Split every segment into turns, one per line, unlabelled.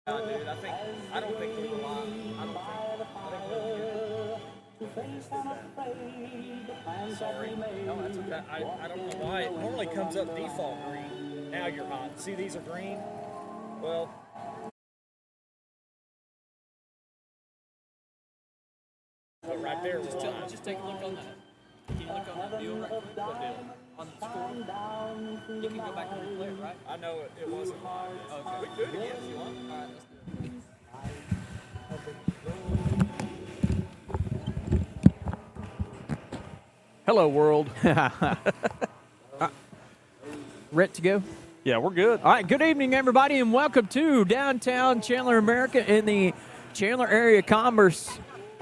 Yeah, dude. I don't think we rely. I don't think. Sorry. No, that's okay. I don't know why. It normally comes up default green. Now you're hot. See, these are green. Well, but right there,
Just take a look on that. Can you look on that deal right quick? What deal? On the score. You can go back and replay it, right?
I know it wasn't.
Okay.
We can do it again if you want.
All right, let's do it.
Hello, world.
Ready to go?
Yeah, we're good.
All right, good evening, everybody, and welcome to downtown Chandler, America, in the Chandler Area Commerce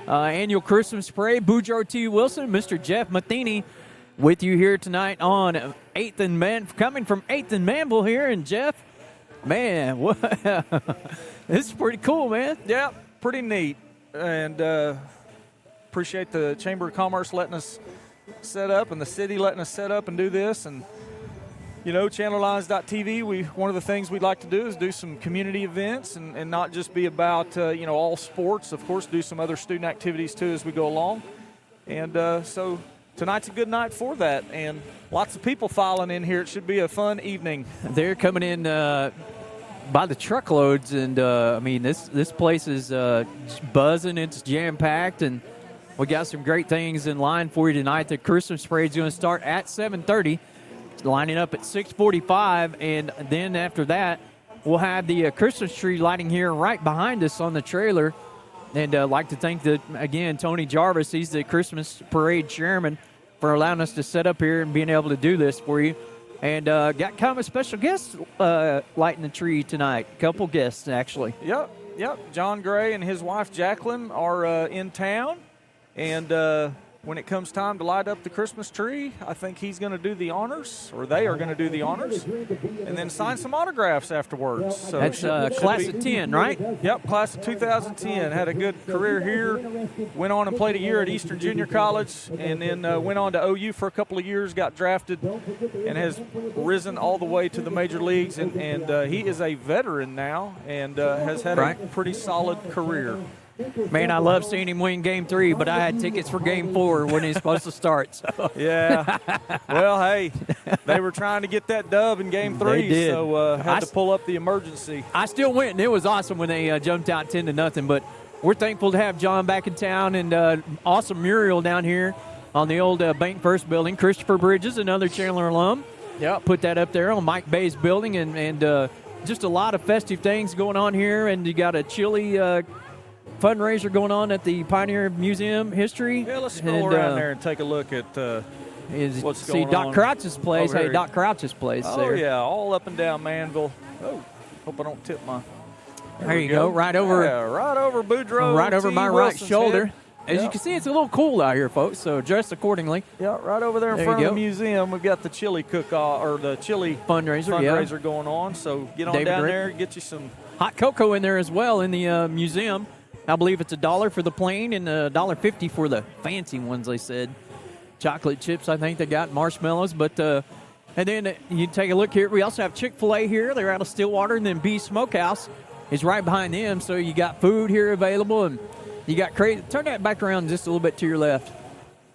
annual Christmas Parade. Boudreaux T. Wilson, Mr. Jeff Matheny, with you here tonight on 8th and coming from 8th and Manville here. And Jeff, man, what, this is pretty cool, man.
Yeah, pretty neat. And appreciate the Chamber of Commerce letting us set up and the city letting us set up and do this. And, you know, ChandlerLions.tv, one of the things we'd like to do is do some community events and not just be about, all sports. Of course, do some other student activities, too, as we go along. And so tonight's a good night for that. And lots of people filing in here. It should be a fun evening.
They're coming in by the truckloads, and I mean this place is buzzing. It's jam packed, and we got some great things in line for you tonight. The Christmas parade is going to start at 7:30, lining up at 6:45, and then after that, we'll have the Christmas tree lighting here right behind us on the trailer. And I'd like to thank again Tony Jarvis. He's the Christmas parade chairman for allowing us to set up here and being able to do this for you. And got kind of a special guest lighting the tree tonight. A couple guests, actually.
Yep. John Gray and his wife Jacqueline are in town. And when it comes time to light up the Christmas tree, I think he's going to do the honors, or they are going to do the honors, and then sign some autographs afterwards. So
that's class of 10, right?
Yep, class of 2010. Had a good career here. Went on and played a year at Eastern Junior College, and then went on to OU for a couple of years, got drafted, and has risen all the way to the major leagues. And he is a veteran now and has had a pretty solid career.
Man, I love seeing him win Game 3, but I had tickets for Game 4 when he's supposed to start. So.
Yeah. Well, hey, they were trying to get that dub in Game 3,
they did.
So had to pull up the emergency.
I still went, and it was awesome when they jumped out 10-0. But we're thankful to have John back in town, and awesome mural down here on the old Bank First building. Christopher Bridges, another Chandler alum.
Yeah,
put that up there on Mike Bay's building, and just a lot of festive things going on here. And you got a chili fundraiser going on at the Pioneer Museum History.
Yeah, let's scroll around there and take a look at what's going on.
See Doc Crouch's place. Hey, Doc Crouch's place.
Oh,
there.
Yeah, all up and down Manville. Oh, hope I don't tip my.
There you go. Right over.
Yeah, right over Boudreaux.
Right over my right shoulder.
Head.
As you can see, it's a little cool out here, folks, so dress accordingly.
Yeah, right over there in front of the museum, we've got the chili cook-off, or the chili fundraiser going on. So get on down there, get you some
hot cocoa in there as well in the museum. I believe it's $1 for the plain and $1.50 for the fancy ones, they said. Chocolate chips, I think they got, marshmallows. But and then you take a look here. We also have Chick-fil-A here. They're out of Stillwater. And then B Smokehouse is right behind them. So you got food here available. And you got crazy. Turn that back around just a little bit to your left.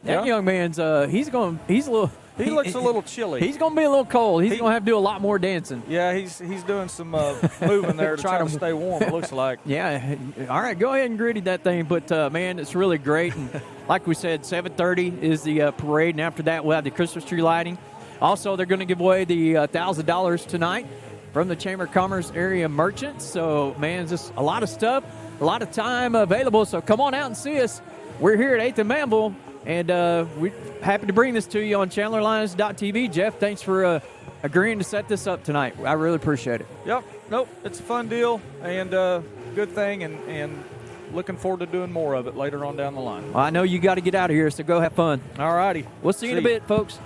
That young man's, he's a little.
He looks a little chilly.
He's going to be a little cold. He's going to have to do a lot more dancing.
Yeah, he's doing some moving there to try to stay warm, it looks like.
Yeah. All right, go ahead and gritty that thing. But, man, it's really great. And like we said, 7:30 is the parade. And after that, we'll have the Christmas tree lighting. Also, they're going to give away the $1,000 tonight from the Chamber of Commerce area merchants. So, man, just a lot of stuff, a lot of time available. So come on out and see us. We're here at 8th and Manville. And we're happy to bring this to you on ChandlerLions.tv. Jeff, thanks for agreeing to set this up tonight. I really appreciate it.
Yep. Nope. It's a fun deal and good thing, and looking forward to doing more of it later on down the line.
Well, I know you got to get out of here, so go have fun.
All righty.
We'll see you in a bit, folks.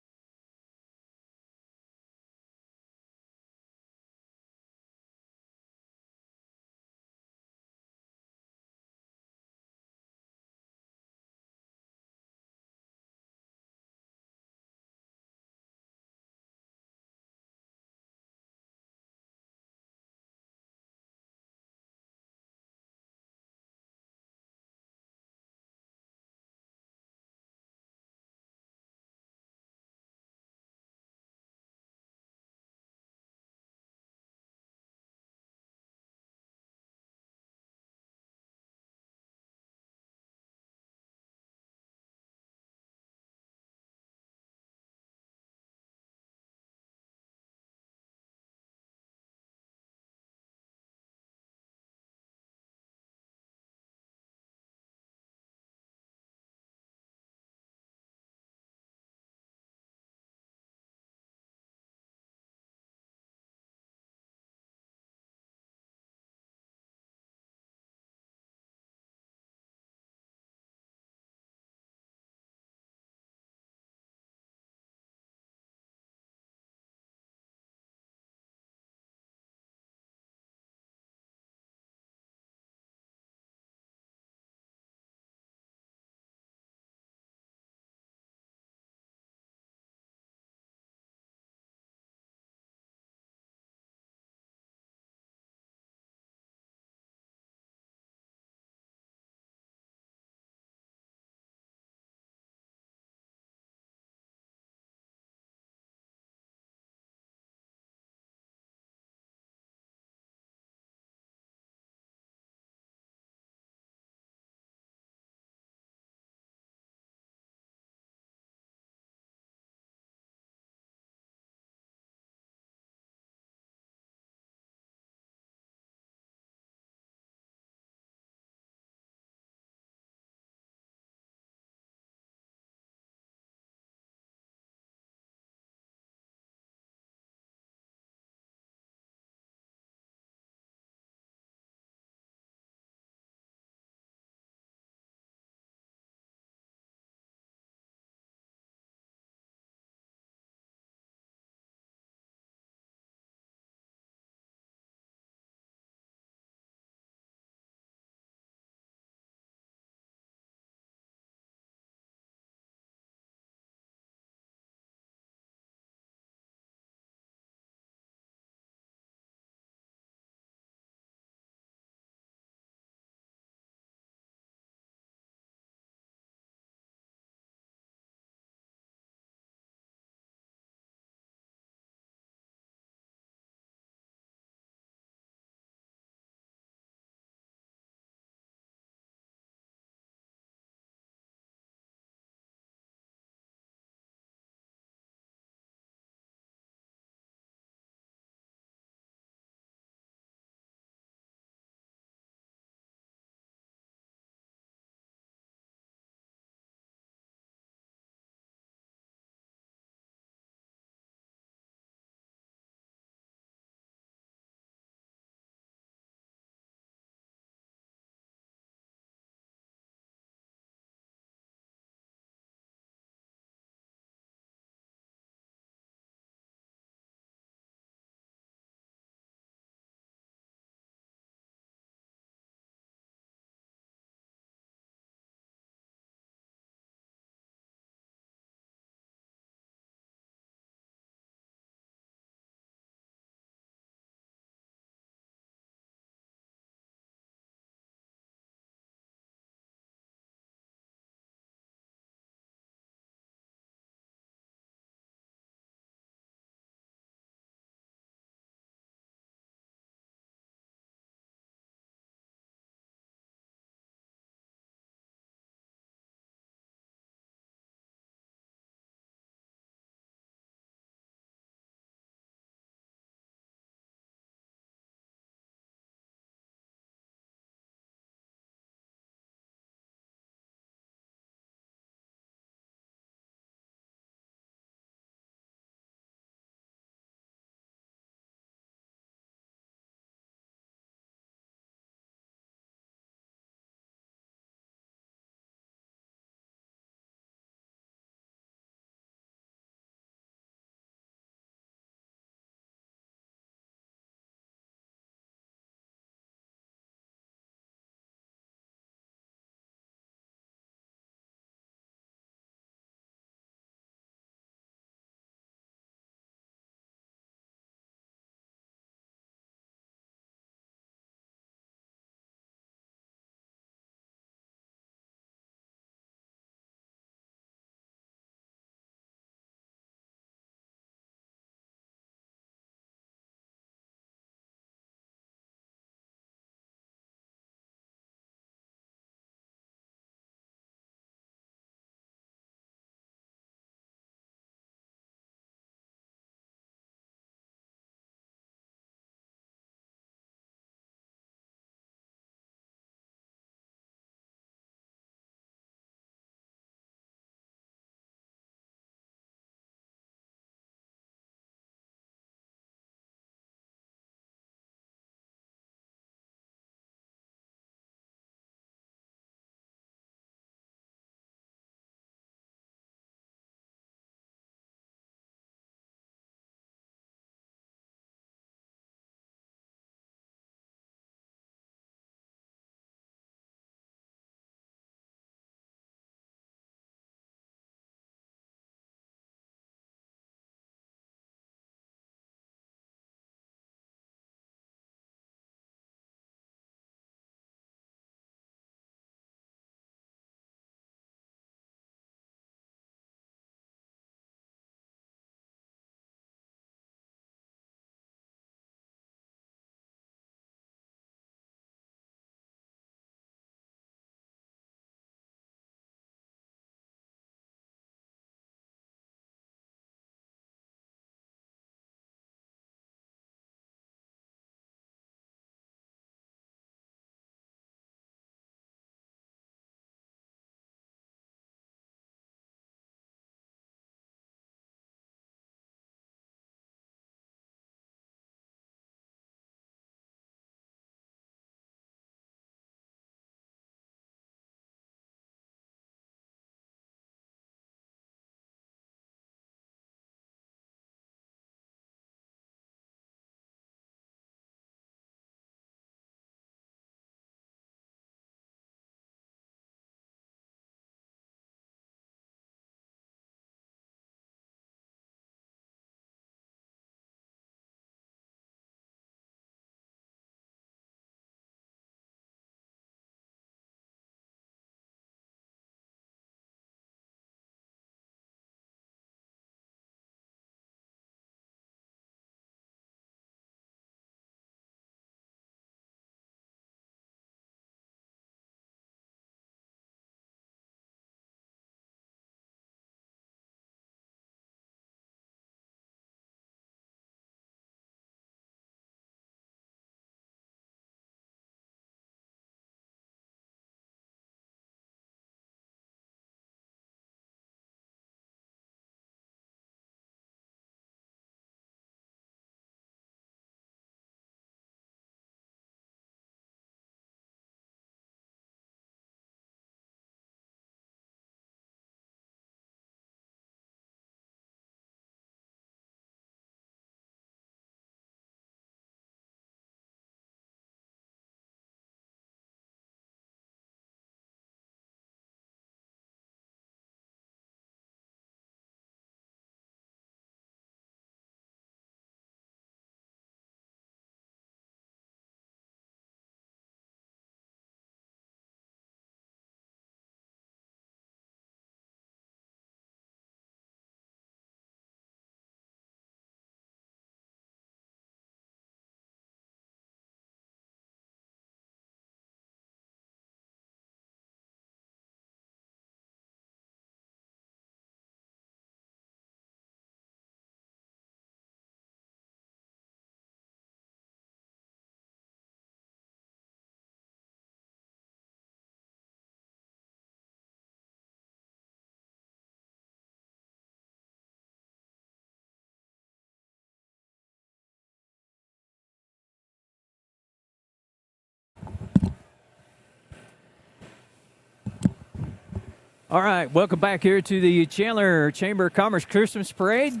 All right, welcome back here to the Chandler Chamber of Commerce Christmas Parade.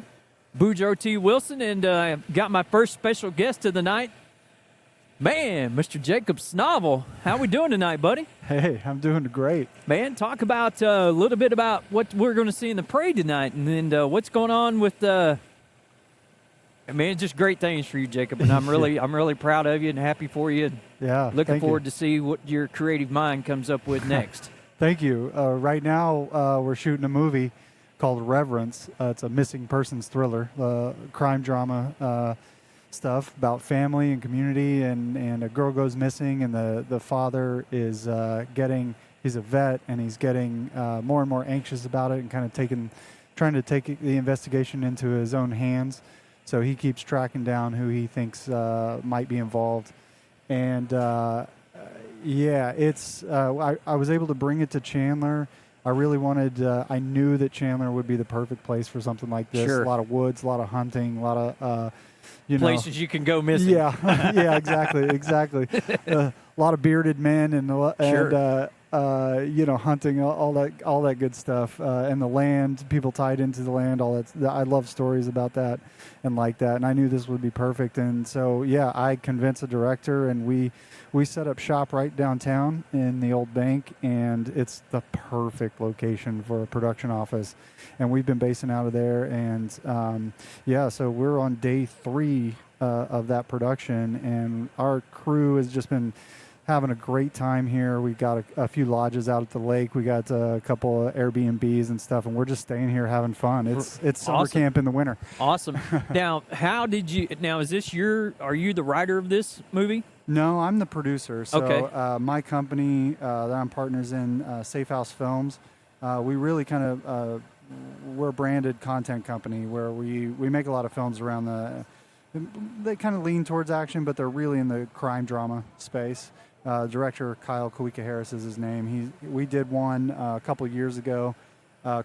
Boudreaux T. Wilson, and got my first special guest of the night. Man, Mr. Jacob Snovel. How we doing tonight, buddy?
Hey, I'm doing great.
Man, talk about a little bit about what we're going to see in the parade tonight, and then what's going on with. Man, just great things for you, Jacob, and I'm really proud of you and happy for you. And
Yeah,
looking forward to see what your creative mind comes up with next.
Thank you. Right now, we're shooting a movie called Reverence. It's a missing persons thriller, crime drama stuff about family and community, and a girl goes missing, and the father is he's a vet, and he's getting more and more anxious about it, and kind of trying to take the investigation into his own hands. So he keeps tracking down who he thinks might be involved, and yeah, it's I was able to bring it to Chandler. I really wanted. I knew that Chandler would be the perfect place for something like this.
Sure.
A lot of woods, a lot of hunting, a lot of
Places you can go missing.
Yeah, yeah, exactly. A lot of bearded men and
Sure.
hunting, all that good stuff, and the land, people tied into the land, all that. I love stories about that and like that, and I knew this would be perfect. And so, yeah, I convinced the director, and we set up shop right downtown in the old bank, and it's the perfect location for a production office. And we've been basing out of there, and so we're on day 3 of that production, and our crew has just been having a great time here. We've got a few lodges out at the lake. We got a couple of Airbnbs and stuff, and we're just staying here having fun. It's summer
Awesome.
camp in the winter.
Awesome. Now, is this are you the writer of this movie?
No, I'm the producer. So
Okay.
my company that I'm partners in, Safe House Films, we really kind of we're a branded content company where we make a lot of films around they kind of lean towards action, but they're really in the crime drama space. Director Kyle Kawika Harris is his name. We did one a couple years ago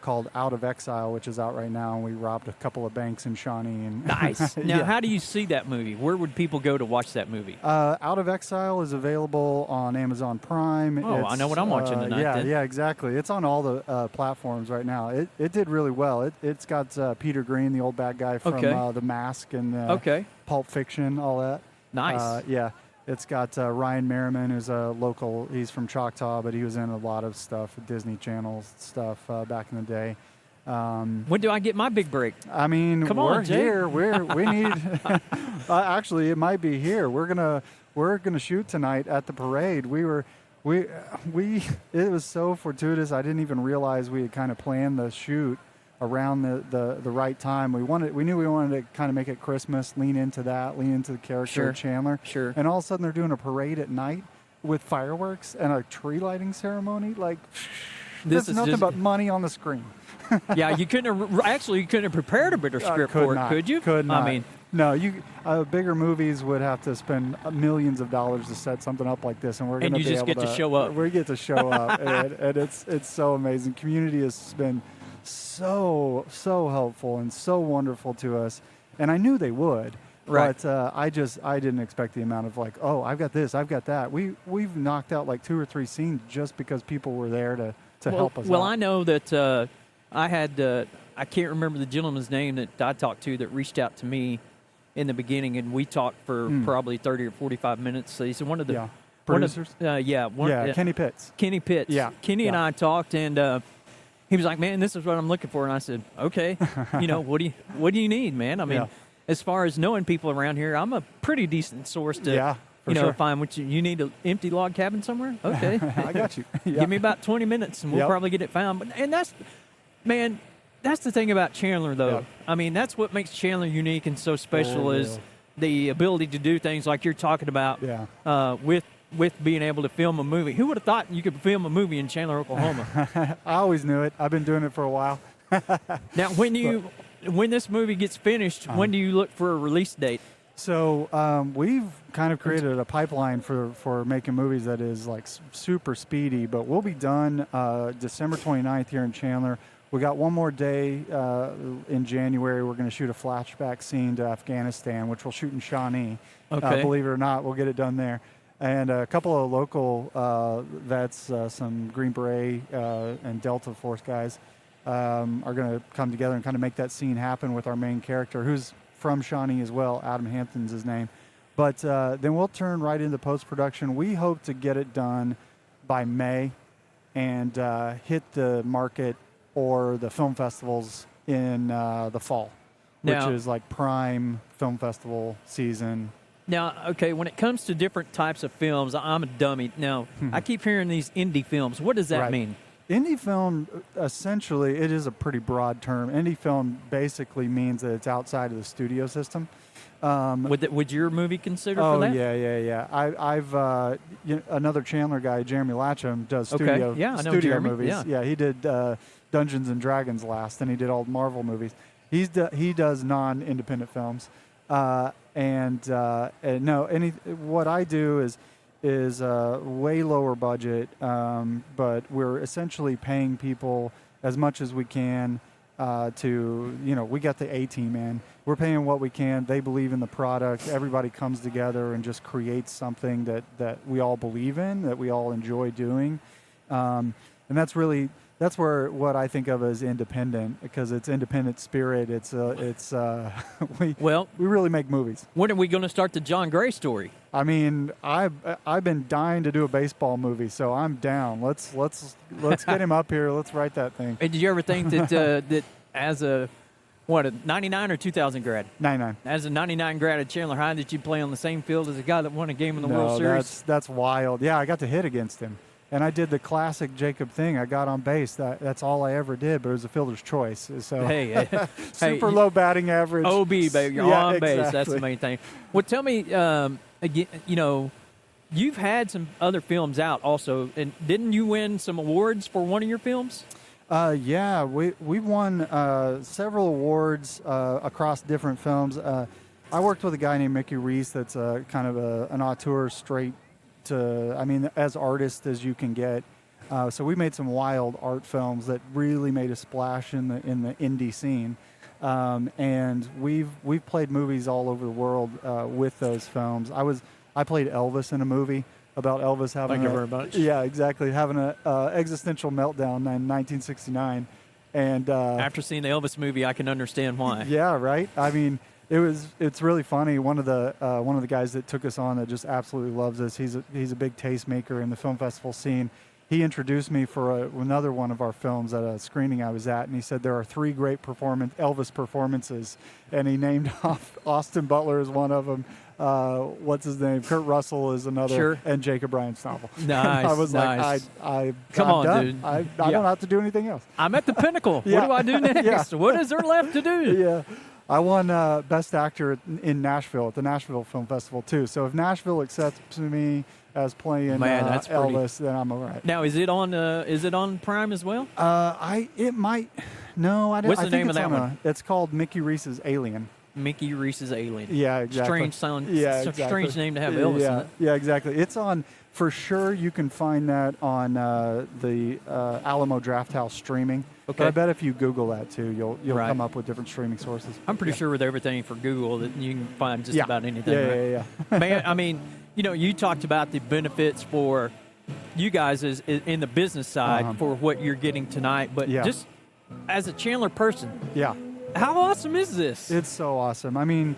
called Out of Exile, which is out right now, and we robbed a couple of banks in Shawnee. And
Nice. Now,
yeah.
how do you see that movie? Where would people go to watch that movie?
Out of Exile is available on Amazon Prime.
Oh, I know what I'm watching tonight,
Yeah,
then.
yeah, exactly. It's on all the platforms right now. It did really well. It's got Peter Green, the old bad guy from
Okay.
The Mask and
Okay.
Pulp Fiction, all that.
Nice.
Yeah. It's got Ryan Merriman, who's a local. He's from Choctaw, but he was in a lot of stuff, Disney Channel stuff back in the day.
When do I get my big break?
I mean,
Come on,
we're
Jay.
here. We need. Actually, it might be here. We're gonna shoot tonight at the parade. It was so fortuitous. I didn't even realize we had kind of planned the shoot around the right time. We knew we wanted to kind of make it Christmas, lean into the character
Sure.
of Chandler.
Sure.
And all of a sudden they're doing a parade at night with fireworks and a tree lighting ceremony. Like,
This
there's
is
nothing
just-
but money on the screen.
Yeah, you couldn't have prepared a better script for
not,
it, could you?
Could not.
I mean,
no. Bigger movies would have to spend millions of dollars to set something up like this, and we're going
And
to
you
be
just
able
get to show up.
We get to show up, and it's so amazing. Community has been so helpful and so wonderful to us, and I knew they would.
Right.
But I didn't expect the amount of like, oh, I've got this, I've got that. We've knocked out like 2 or 3 scenes just because people were there to help us.
Well,
out.
I know that I had I can't remember the gentleman's name that I talked to that reached out to me in the beginning, and we talked for probably 30 or 45 minutes. So he's one of the
Yeah. Producers? Kenny Pitts.
Kenny Pitts.
Yeah,
Kenny and
yeah.
I talked, and he was like, "Man, this is what I'm looking for." And I said, "Okay, what do you need, man? I mean,
Yeah.
as far as knowing people around here, I'm a pretty decent source to,
Yeah, for sure.
find what you need an empty log cabin somewhere. Okay,
I got you. Yeah.
give me about 20 minutes, and we'll
Yep.
probably get it found." And that's the thing about Chandler, though.
Yep.
I mean, that's what makes Chandler unique and so special
For
is
real.
the ability to do things like you're talking about.
Yeah.
With being able to film a movie. Who would have thought you could film a movie in Chandler, Oklahoma?
I always knew it. I've been doing it for a while.
Now, when this movie gets finished, when do you look for a release date?
So we've kind of created a pipeline for making movies that is like super speedy, but we'll be done December 29th here in Chandler. We got one more day in January. We're going to shoot a flashback scene to Afghanistan, which we'll shoot in Shawnee.
Okay.
Believe it or not, we'll get it done there. and a couple of local vets, some Green Beret and Delta Force guys, are going to come together and kind of make that scene happen with our main character, who's from Shawnee as well. Adam Hampton's his name. But then we'll turn right into post-production. We hope to get it done by May and hit the market or the film festivals in the fall, which is like prime film festival season.
Now, okay, when it comes to different types of films, I'm a dummy. Now, I keep hearing these indie films. What does that mean?
Indie film, essentially, it is a pretty broad term. Indie film basically means that it's outside of the studio system.
Would your movie consider for that?
Yeah. I've another Chandler guy, Jeremy Latcham, does studio studio movies. Yeah, he did Dungeons and Dragons last, and he did all Marvel movies. He does non-independent films, what I do is way lower budget, but we're essentially paying people as much as we can we got the A-team in. We're paying what we can. They believe in the product. Everybody comes together and just creates something that we all believe in, that we all enjoy doing. And that's where what I think of as independent, because it's independent spirit. We really make movies.
When are we going to start the John Gray story?
I mean, I've been dying to do a baseball movie, so I'm down. Let's get him up here. Let's write that thing.
And did you ever think that that as a 99 or 2000 grad?
99.
As a 99 grad at Chandler High, did you play on the same field as a guy that won a game in the World Series?
That's wild. Yeah, I got to hit against him. And I did the classic Jacob thing. I got on base. That's all I ever did, but it was a fielder's choice. So super low batting average.
OB, baby. You're on base. That's the main thing. Well, tell me, again, you've had some other films out also, and didn't you win some awards for one of your films?
Yeah, we won several awards across different films. I worked with a guy named Mickey Reese that's kind of an auteur straight to, as artist as you can get. So we made some wild art films that really made a splash in the indie scene. And we've played movies all over the world with those films. I played Elvis in a movie about Elvis having
Thank you very much.
Yeah, exactly, having an existential meltdown in 1969. And
after seeing the Elvis movie, I can understand why.
Yeah, right. I mean, it's really funny. One of the guys that took us on that just absolutely loves us. He's a big tastemaker in the film festival scene. He introduced me for another one of our films at a screening I was at, and he said there are 3 great Elvis performances, and he named off Austin Butler as one of them. What's his name? Kurt Russell is another,
sure.
And Jacob Bryant's novel.
Nice.
I was
nice.
like,
come
I'm
on,
done.
dude.
I don't have to do anything else.
I'm at the pinnacle.
Yeah.
What do I do next?
Yeah.
What is there left to do?
Yeah. I won Best Actor in Nashville at the Nashville Film Festival too. So if Nashville accepts me as playing Elvis, then I'm all right.
Now, is it on Prime as well?
It might. No, I don't.
What's the name of that one?
It's called Mickey Reese's Alien.
Mickey Reese's Alien.
Yeah, exactly.
Strange name to have Elvis in it.
Yeah, exactly. It's on, for sure, you can find that on the Alamo Drafthouse streaming.
Okay.
But I bet if you Google that too, you'll
right.
come up with different streaming sources.
I'm pretty sure with everything for Google that you can find just about anything.
Yeah.
Man, I mean, you talked about the benefits for you guys in the business side for what you're getting tonight, but just as a Chandler person.
Yeah.
How awesome is this?
It's so awesome. I mean,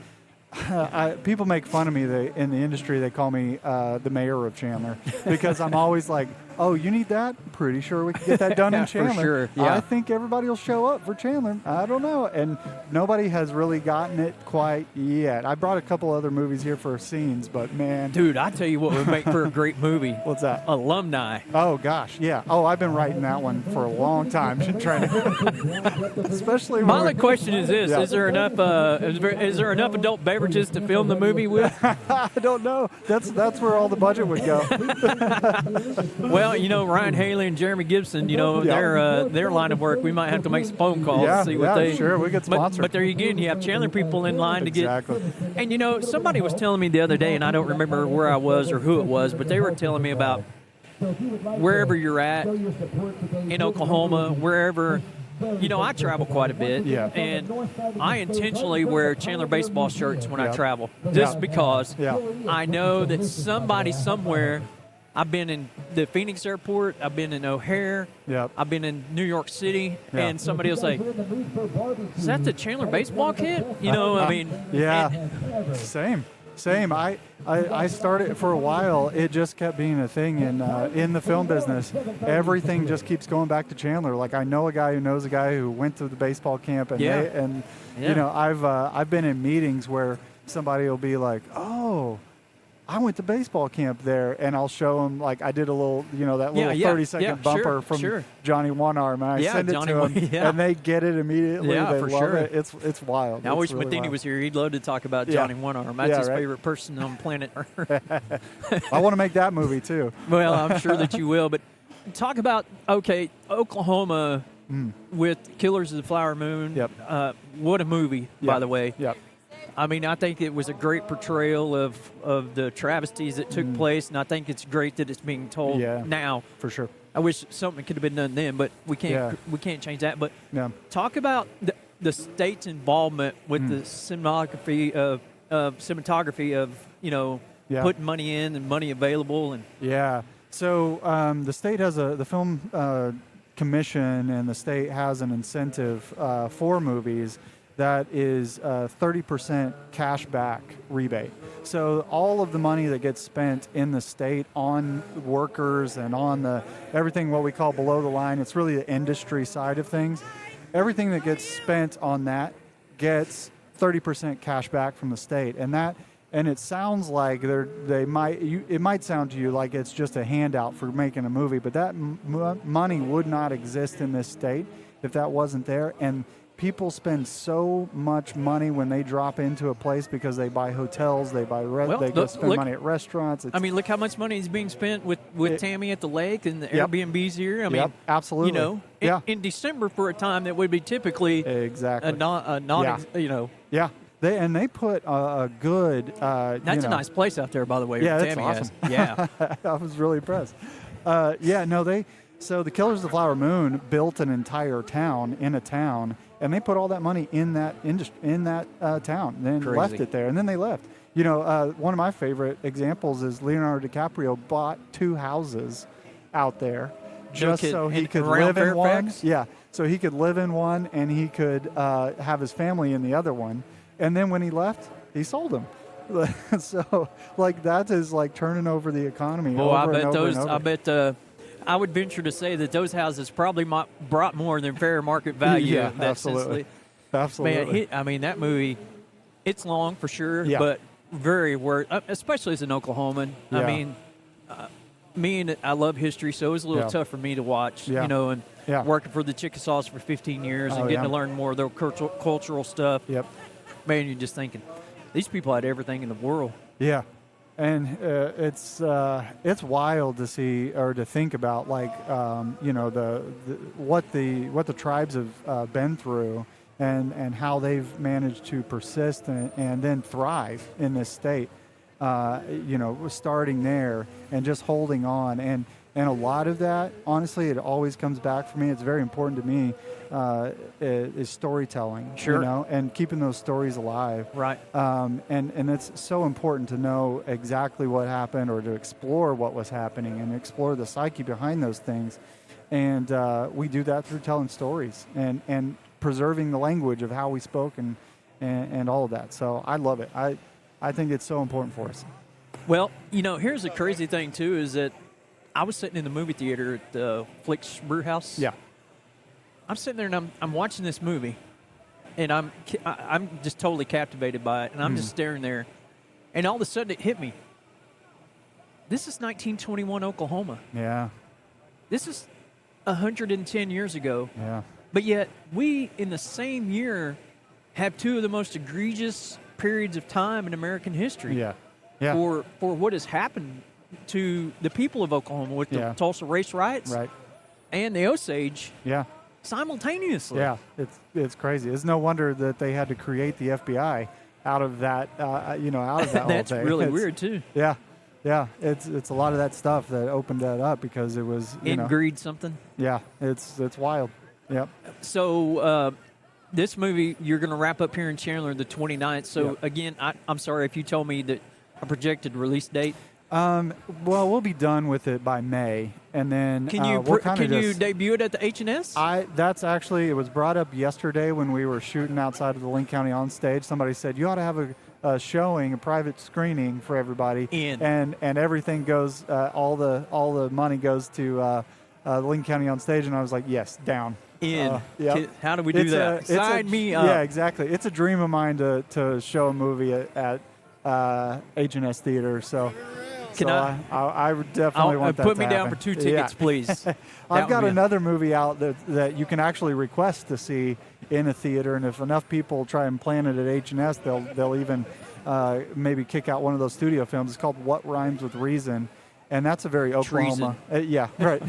people make fun of me. In the industry, they call me the mayor of Chandler because I'm always like, oh, you need that? Pretty sure we can get that done in Chandler.
For sure, yeah.
I think everybody will show up for Chandler. I don't know. And nobody has really gotten it quite yet. I brought a couple other movies here for scenes, but man.
Dude, I tell you what would make for a great movie.
What's that?
Alumni.
Oh, gosh, yeah. Oh, I've been writing that one for a long time. Trying to, especially
my only question is this. Yeah. Is there enough adult beverages to film the movie with?
I don't know. That's where all the budget would go.
Well, Ryan Haley and Jeremy Gibson, their line of work, we might have to make some phone calls to see what they.
Sure, we get sponsored.
But there again, you have Chandler people in line to get.
Exactly.
And somebody was telling me the other day, and I don't remember where I was or who it was, but they were telling me about wherever you're at in Oklahoma, wherever I travel quite a bit,
Yeah.
and I intentionally wear Chandler baseball shirts when I
Yeah.
travel, just
Yeah.
because
Yeah.
I know that somebody somewhere. I've been in the Phoenix airport, I've been in O'Hare,
Yep.
I've been in New York City,
Yeah.
and somebody will say, "Is that the Chandler baseball kit?" I mean,
Yeah.
and-
Same. I started for a while. It just kept being a thing in the film business. Everything just keeps going back to Chandler. Like I know a guy who knows a guy who went to the baseball camp, and
Yeah.
I've been in meetings where somebody will be like, "Oh, I went to baseball camp there," and I'll show them like I did a little, that little 30-second bumper from Johnny One Arm, and I send it
Johnny
to them,
One- yeah.
and they get it immediately.
Yeah,
they
for
love
sure.
it. It's wild.
I
It's
wish
really
Matheny
wild.
was here. He'd love to talk about
Yeah.
Johnny One Arm. That's
Yeah,
his
right.
favorite person on planet Earth.
I want to make that movie too.
Well, I'm sure that you will. But talk about, Oklahoma with Killers of the Flower Moon.
Yep.
What a movie, by the way.
Yep.
I mean, I think it was a great portrayal of the travesties that took place, and I think it's great that it's being told
Yeah.
now.
For sure.
I wish something could have been done then, but we can't change that. But
Yeah.
talk about the state's involvement with the cinematography of
Yeah.
putting money in and money available, and
Yeah. So the state has the film commission, and the state has an incentive for movies that is 30% cash back rebate. So all of the money that gets spent in the state on workers and on everything what we call below the line, it's really the industry side of things. Everything that gets spent on that gets 30% cash back from the state, and it sounds like it might sound to you like it's just a handout for making a movie, but that money would not exist in this state if that wasn't there. And people spend so much money when they drop into a place because they buy hotels, they go spend money at restaurants.
Look how much money is being spent with Tammy at the lake and the
Yep.
Airbnbs here.
Yep, absolutely.
In December for a time that would be typically
exactly
Yeah.
They put a good.
That's a nice place out there, by the way.
Yeah, that's
Tammy
awesome.
has. Yeah.
I was really impressed. So the Killers of the Flower Moon built an entire town in a town, and they put all that money in that town, and then
Crazy.
left it there, and then they left. One of my favorite examples is Leonardo DiCaprio bought 2 houses out there just
kid.
so he
And
could
around
live in one.
Fairfax?
Yeah, so he could live in one, and he could have his family in the other one. And then when he left, he sold them. So, that is turning over the economy.
Well,
over and over and over.
I would venture to say that those houses probably brought more than fair market value.
Yeah,
That's
absolutely. Absolutely.
Man, that movie, it's long for sure,
Yeah.
but very worth, especially as an Oklahoman.
Yeah.
I love history, so it was a little
Yeah.
tough for me to watch,
Yeah.
and
Yeah.
working for the Chickasaws for 15 years and
Oh,
getting
yeah.
to learn more of their cultural stuff.
Yep.
Man, you're just thinking, these people had everything in the world.
Yeah, and it's wild to see or to think about what the tribes have been through and how they've managed to persist and then thrive in this state. Starting there and just holding on, and a lot of that, honestly, it always comes back for me. It's very important to me. Is storytelling,
Sure.
and keeping those stories alive.
Right.
And it's so important to know exactly what happened or to explore what was happening and explore the psyche behind those things. And we do that through telling stories and preserving the language of how we spoke and all of that. So I love it. I think it's so important for us.
Well, here's the crazy thing, too, is that I was sitting in the movie theater at the Flicks Brew House.
Yeah.
I'm sitting there and I'm watching this movie, and I'm just totally captivated by it, and I'm just staring there, and all of a sudden it hit me. This is 1921 Oklahoma.
Yeah.
This is 110 years ago,
Yeah.
but yet we, in the same year, have 2 of the most egregious periods of time in American history.
Yeah. Yeah.
For what has happened to the people of Oklahoma with the
Yeah.
Tulsa race riots
Right.
and the Osage
Yeah.
simultaneously.
Yeah. It's crazy. It's no wonder that they had to create the FBI out of that. Out of that
That's
whole thing.
really
It's-
weird too.
Yeah. Yeah. It's a lot of that stuff that opened that up because it was
Greed something.
Yeah. It's wild. Yep.
So this movie, you're going to wrap up here in Chandler the 29th. So
Yep.
again, I'm sorry if you told me that a projected release date.
Well, we'll be done with it by May, and then
Can you
we'll kinda
can you
just-
debut it at the H&S?
That's actually, it was brought up yesterday when we were shooting outside of the Linn County on stage. Somebody said you ought to have a showing, a private screening for everybody, and everything goes, all the money goes to Linn County on stage, and I was like, yes, down.
Yeah. How do we do that? Sign me up.
Yeah, exactly. It's a dream of mine to show a movie at H&S Theater. So.
Can
I would definitely want that
put
to
me down
happen.
for 2 tickets, please.
I've got another movie out that you can actually request to see in a theater, and if enough people try and plan it at H&S, they'll even maybe kick out one of those studio films. It's called What Rhymes with Reason, and that's a very Oklahoma. Yeah, right.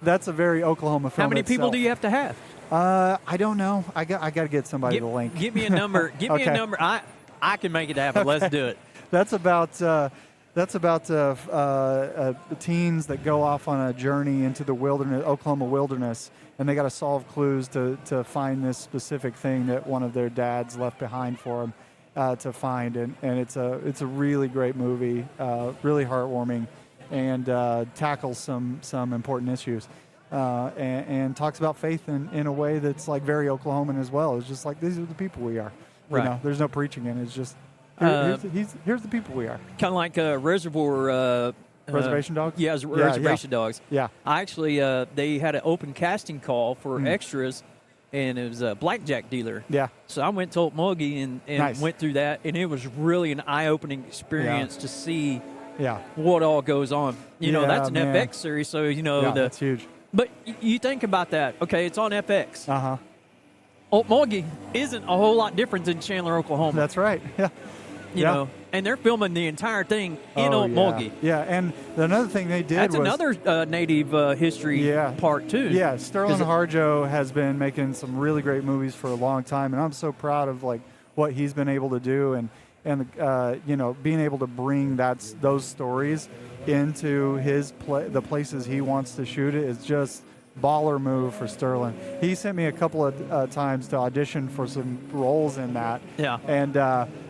That's a very Oklahoma film.
How many people
itself.
do you have to have?
I don't know. I got to get somebody the link.
Give me a number. Give me a number. I can make it happen. Let's do it.
That's about teens that go off on a journey into the wilderness, Oklahoma wilderness, and they got to solve clues to find this specific thing that one of their dads left behind for them to find. And it's a really great movie, really heartwarming, and tackles some important issues. And talks about faith in a way that's like very Oklahoman as well. It's just like, these are the people we are.
Right.
You know, there's no preaching in it. It's just here's the people we are.
Kind of like Reservoir.
Reservation Dogs?
Yeah, Reservation Dogs.
Yeah.
I actually, they had an open casting call for extras, and it was a blackjack dealer.
Yeah.
So I went to Okmulgee and
Nice.
went through that, and it was really an eye-opening experience to see
Yeah.
what all goes on. You know,
Yeah,
that's an
man.
FX series, so, you know.
That's huge.
But you think about that. Okay, it's on FX.
Uh-huh.
Okmulgee isn't a whole lot different than Chandler, Oklahoma.
That's right. Yeah.
You know, and they're filming the entire thing in Okmulgee.
Yeah, and another thing they did
That's
was
another native history part, too.
Yeah, Sterling Harjo has been making some really great movies for a long time, and I'm so proud of like what he's been able to do, and you know, being able to bring those stories into the places he wants to shoot it is just baller move for Sterling. He sent me a couple of times to audition for some roles in that.
Yeah.
And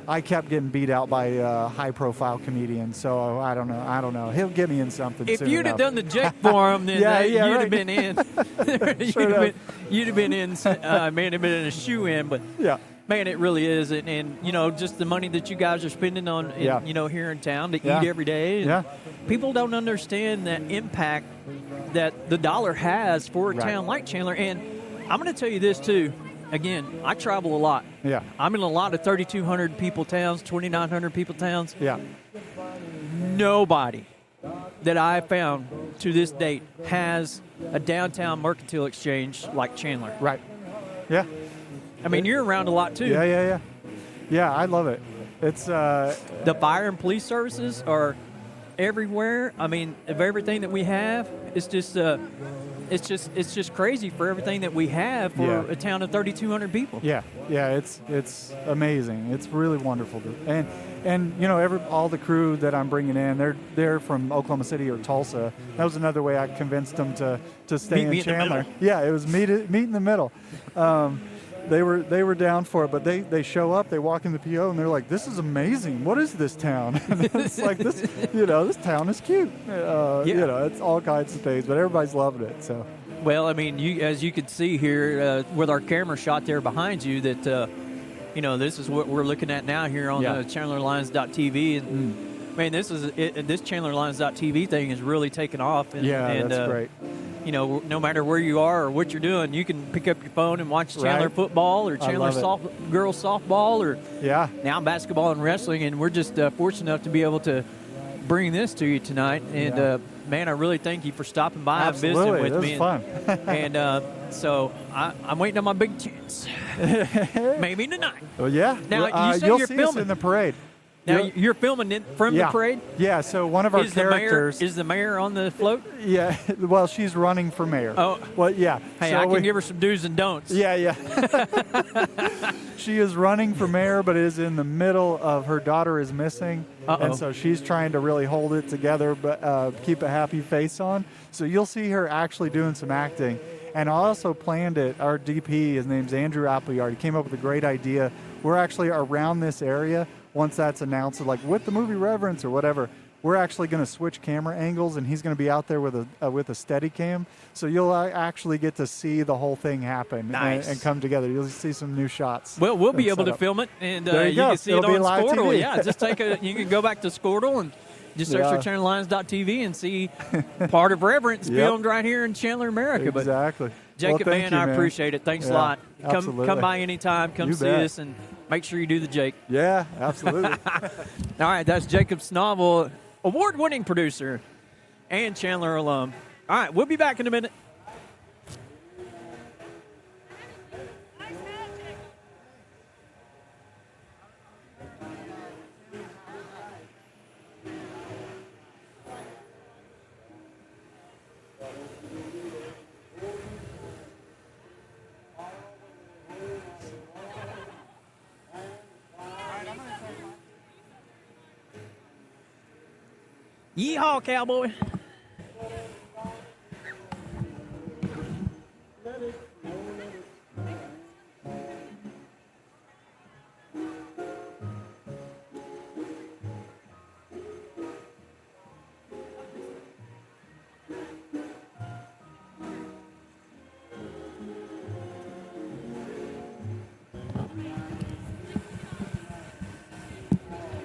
I kept getting beat out by high-profile comedians. So I don't know. He'll get me in something.
If
soon
you'd have
enough.
done the Jake for him, then you'd
right.
have been in. you'd have been in. Man, have been in a shoe in. But
yeah.
Man, it really is, and you know, just the money that you guys are spending on, you know, here in town to eat every day.
Yeah.
People don't understand that impact that the dollar has for a town like Chandler. And I'm going to tell you this too. Again, I travel a lot.
Yeah.
I'm in a lot of 3,200 people towns, 2,900 people towns.
Yeah.
Nobody that I found to this date has a downtown mercantile exchange like Chandler.
Right. Yeah.
I mean, you're around a lot too.
Yeah. Yeah, I love it. It's
the fire and police services are everywhere. I mean, of everything that we have, it's just crazy for everything that we have for a town of 3,200 people.
Yeah, it's amazing. It's really wonderful. And you know, all the crew that I'm bringing in, they're from Oklahoma City or Tulsa. That was another way I convinced them to stay in Chandler. Yeah, it was meet in the middle. They were down for it, but they show up, they walk in the PO, and they're like, "This is amazing. What is this town?" And it's like this town is cute. You know, it's all kinds of things, but everybody's loving it. So.
Well, I mean, as you can see here with our camera shot there behind you, that you know, this is what we're looking at now here on the ChandlerLines.tv, and man, this ChandlerLines.tv thing is really taking off. And,
that's great.
You know, no matter where you are or what you're doing, you can pick up your phone and watch Chandler football or Chandler girls softball or now basketball and wrestling. And we're just fortunate enough to be able to bring this to you tonight. And man, I really thank you for stopping by and visiting with me.
It was fun.
And so I'm waiting on my big chance. Maybe tonight.
Well, yeah.
Now you say
you'll
you're
see
filming
us in the parade.
Now you're filming it from the parade?
Yeah, so one of our characters...
Is the mayor on the float?
Yeah, well, she's running for mayor.
Oh.
Well, yeah.
Hey,
so
I can give her some do's and don'ts.
Yeah. She is running for mayor, but is in the middle of her daughter is missing. And so she's trying to really hold it together, but keep a happy face on. So you'll see her actually doing some acting. And I also planned it. Our DP, his name's Andrew Appleyard. He came up with a great idea. We're actually around this area. Once that's announced, like with the movie Reverence or whatever, we're actually going to switch camera angles, and he's going to be out there with a steady cam. So you'll actually get to see the whole thing happen
Nice.
and come together. You'll see some new shots.
Well, we'll be
and
able to
setup.
film it, and
There
you
you go.
can see
It'll
it
be
on
live
Squirtle.
TV.
Yeah, just you can go back to Squirtle and just search
Yeah.
for ChandlerLions.tv and see part of Reverence
Yep.
filmed right here in Chandler, America. But
Exactly.
Jacob,
Well, thank
man,
you,
I appreciate it. Thanks a
Yeah,
lot. Come
absolutely.
by anytime. Come
You
see
bet.
us, and make sure you do the Jake.
Yeah, absolutely.
All right, that's Jacob Snovel, award-winning producer and Chandler alum. All right, we'll be back in a minute. Yeehaw, cowboy.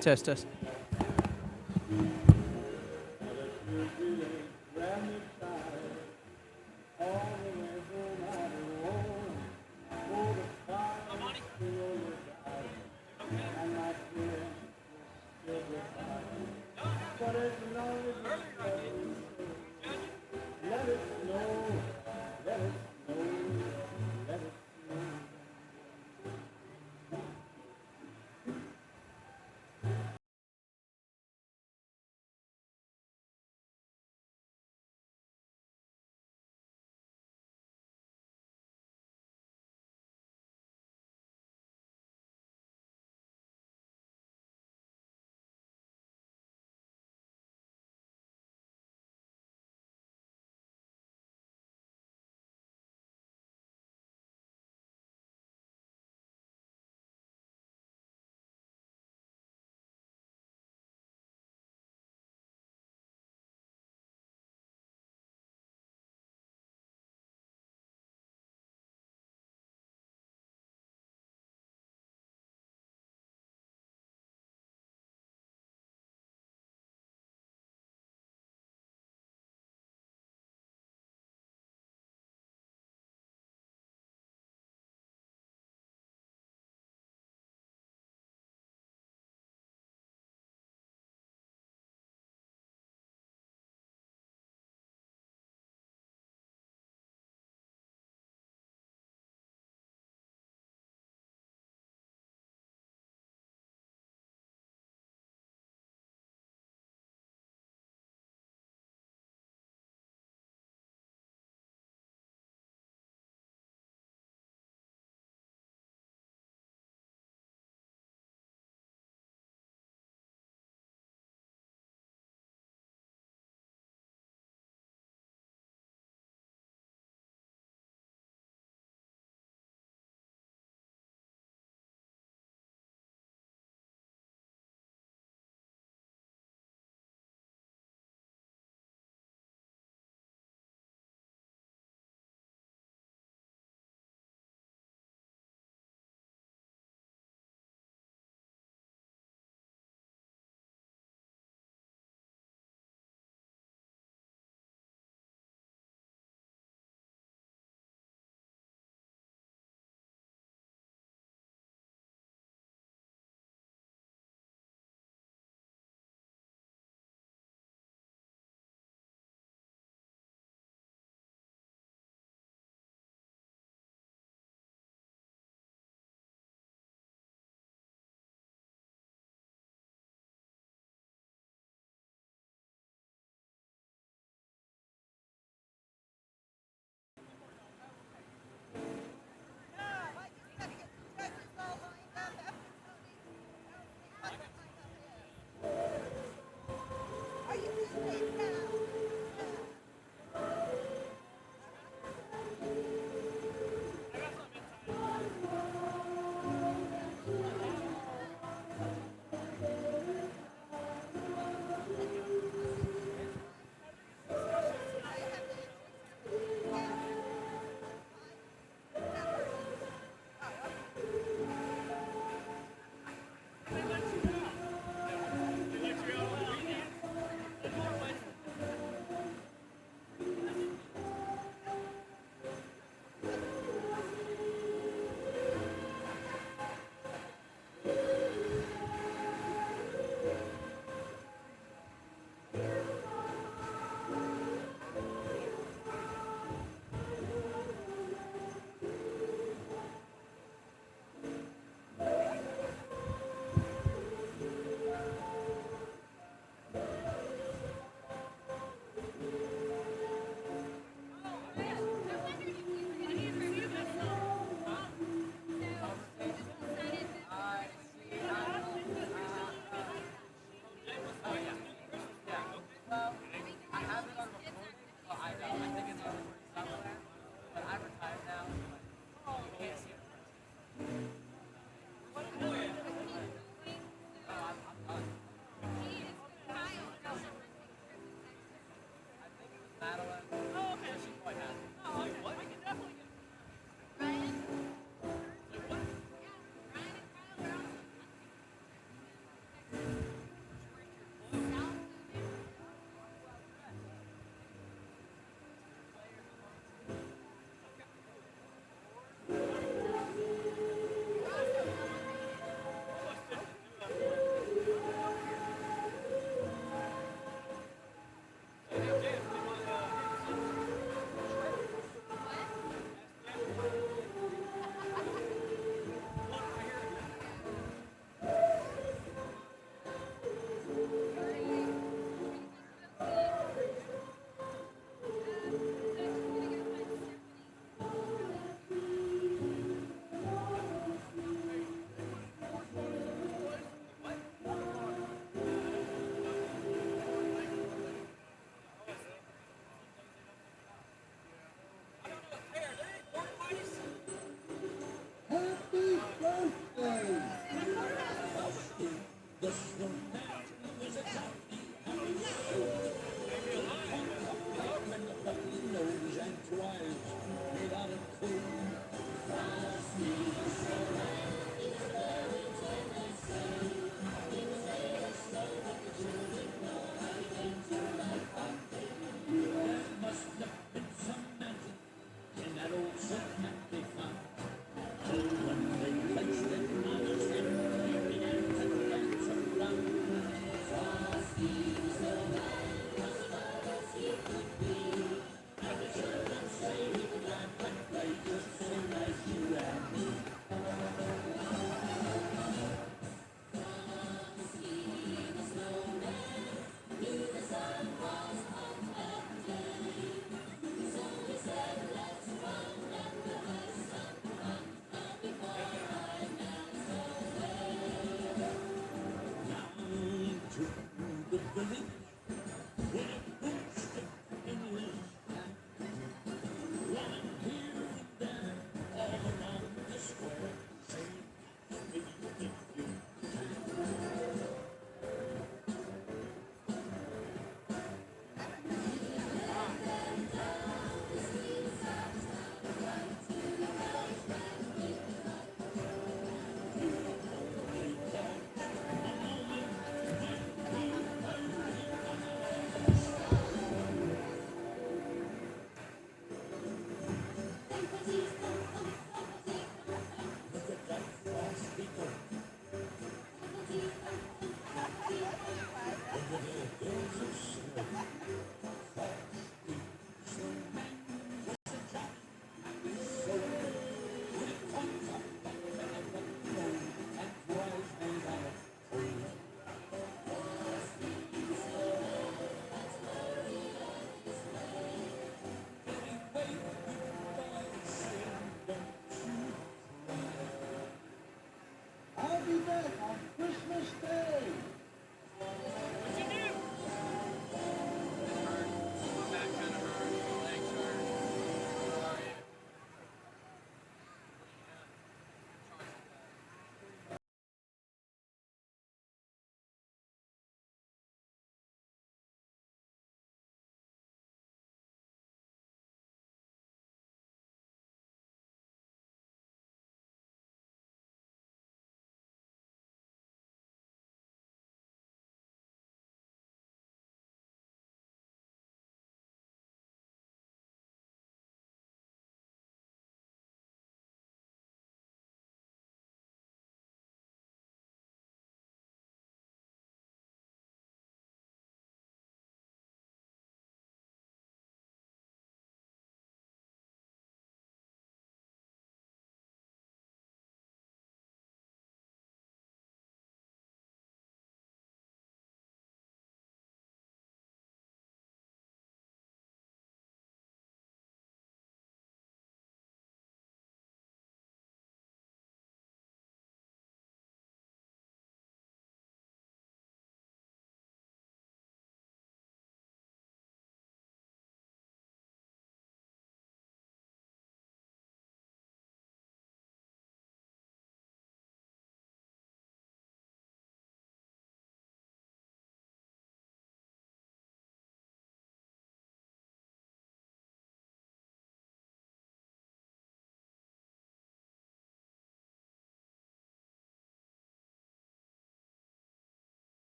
Test, test.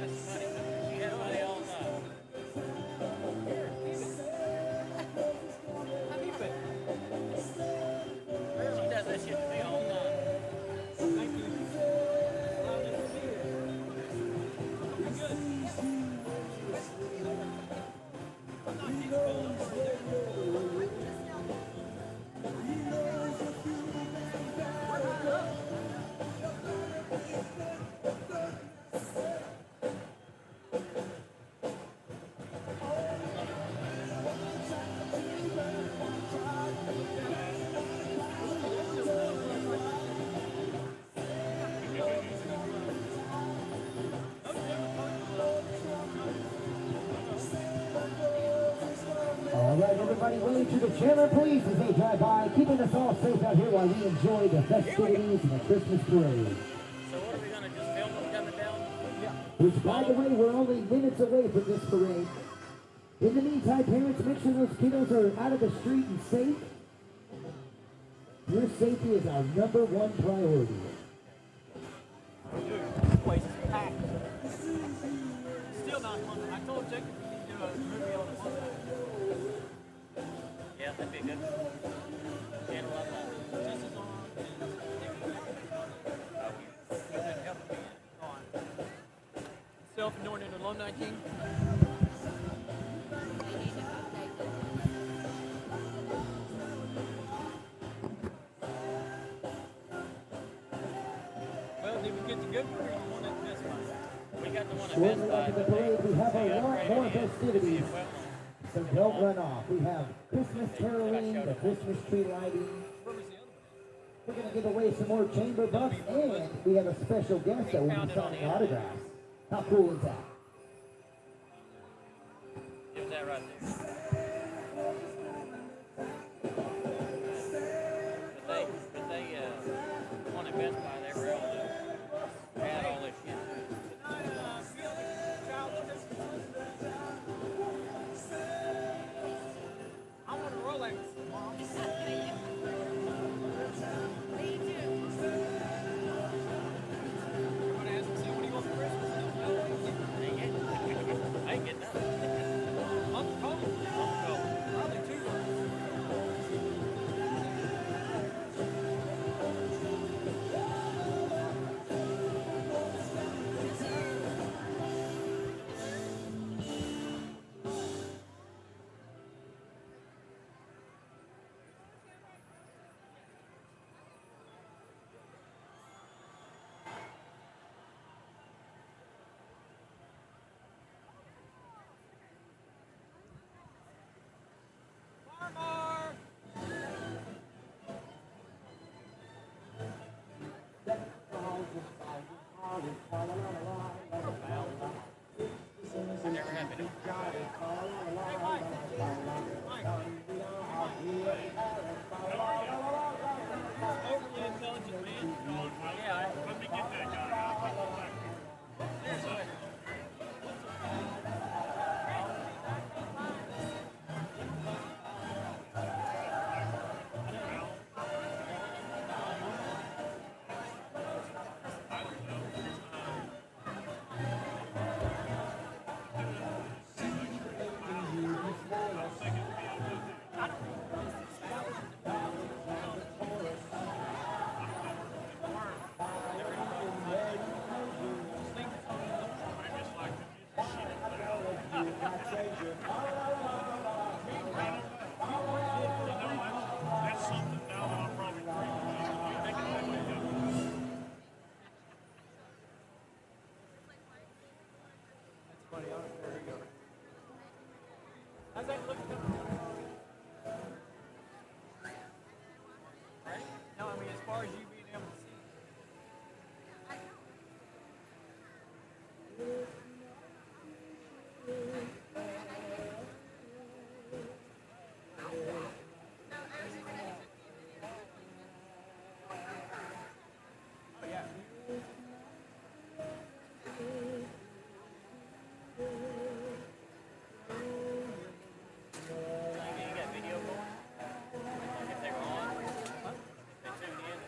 that is funny. She has money all the time. Keep it. She does that shit to me all the time. Thank you. Allowed us to be here. You're good. I'm not getting filled up over there.
All right, everybody, wave to the Chandler police as they drive by, keeping us all safe out here while we enjoy the festivities and the Christmas parade.
So what are we gonna just film them coming down?
Which, by the way, we're only minutes away from this parade. In the meantime, parents, make sure those kiddos are out of the street and safe. Your safety is our #1 priority.
This place is packed. Still not fun. I told Jacob we could do a movie on the Monday. Yeah, that'd be good. And love that. Jess is on. And helping me on. Self-anointed alumni king. Well, did we get the good one or the one at Best Buy? We got the one at Best
Shortly
Buy.
after the parade, we have a lot more festivities. So don't run off. We have Christmas caroling, the Christmas tree lighting.
Where was the other one?
We're going to give away some more chamber bucks, and we have a special guest that will be signing autographs. How cool is that?
It was that right there. But they one at Best Buy, they were able to add all this shit. I want a Rolex, Mom. You want to ask him, say, what do you want for Christmas? I ain't getting nothing. I'm cold. Probably too much. Farmer! I never have been. Hey, Mike. Mike. Overly intelligent man. Yeah, let me get that guy. There's a... How's that look? Right? No, I mean, as far as you being able to see. Oh, yeah. You got video going? If they were on? Huh? If they tuned in,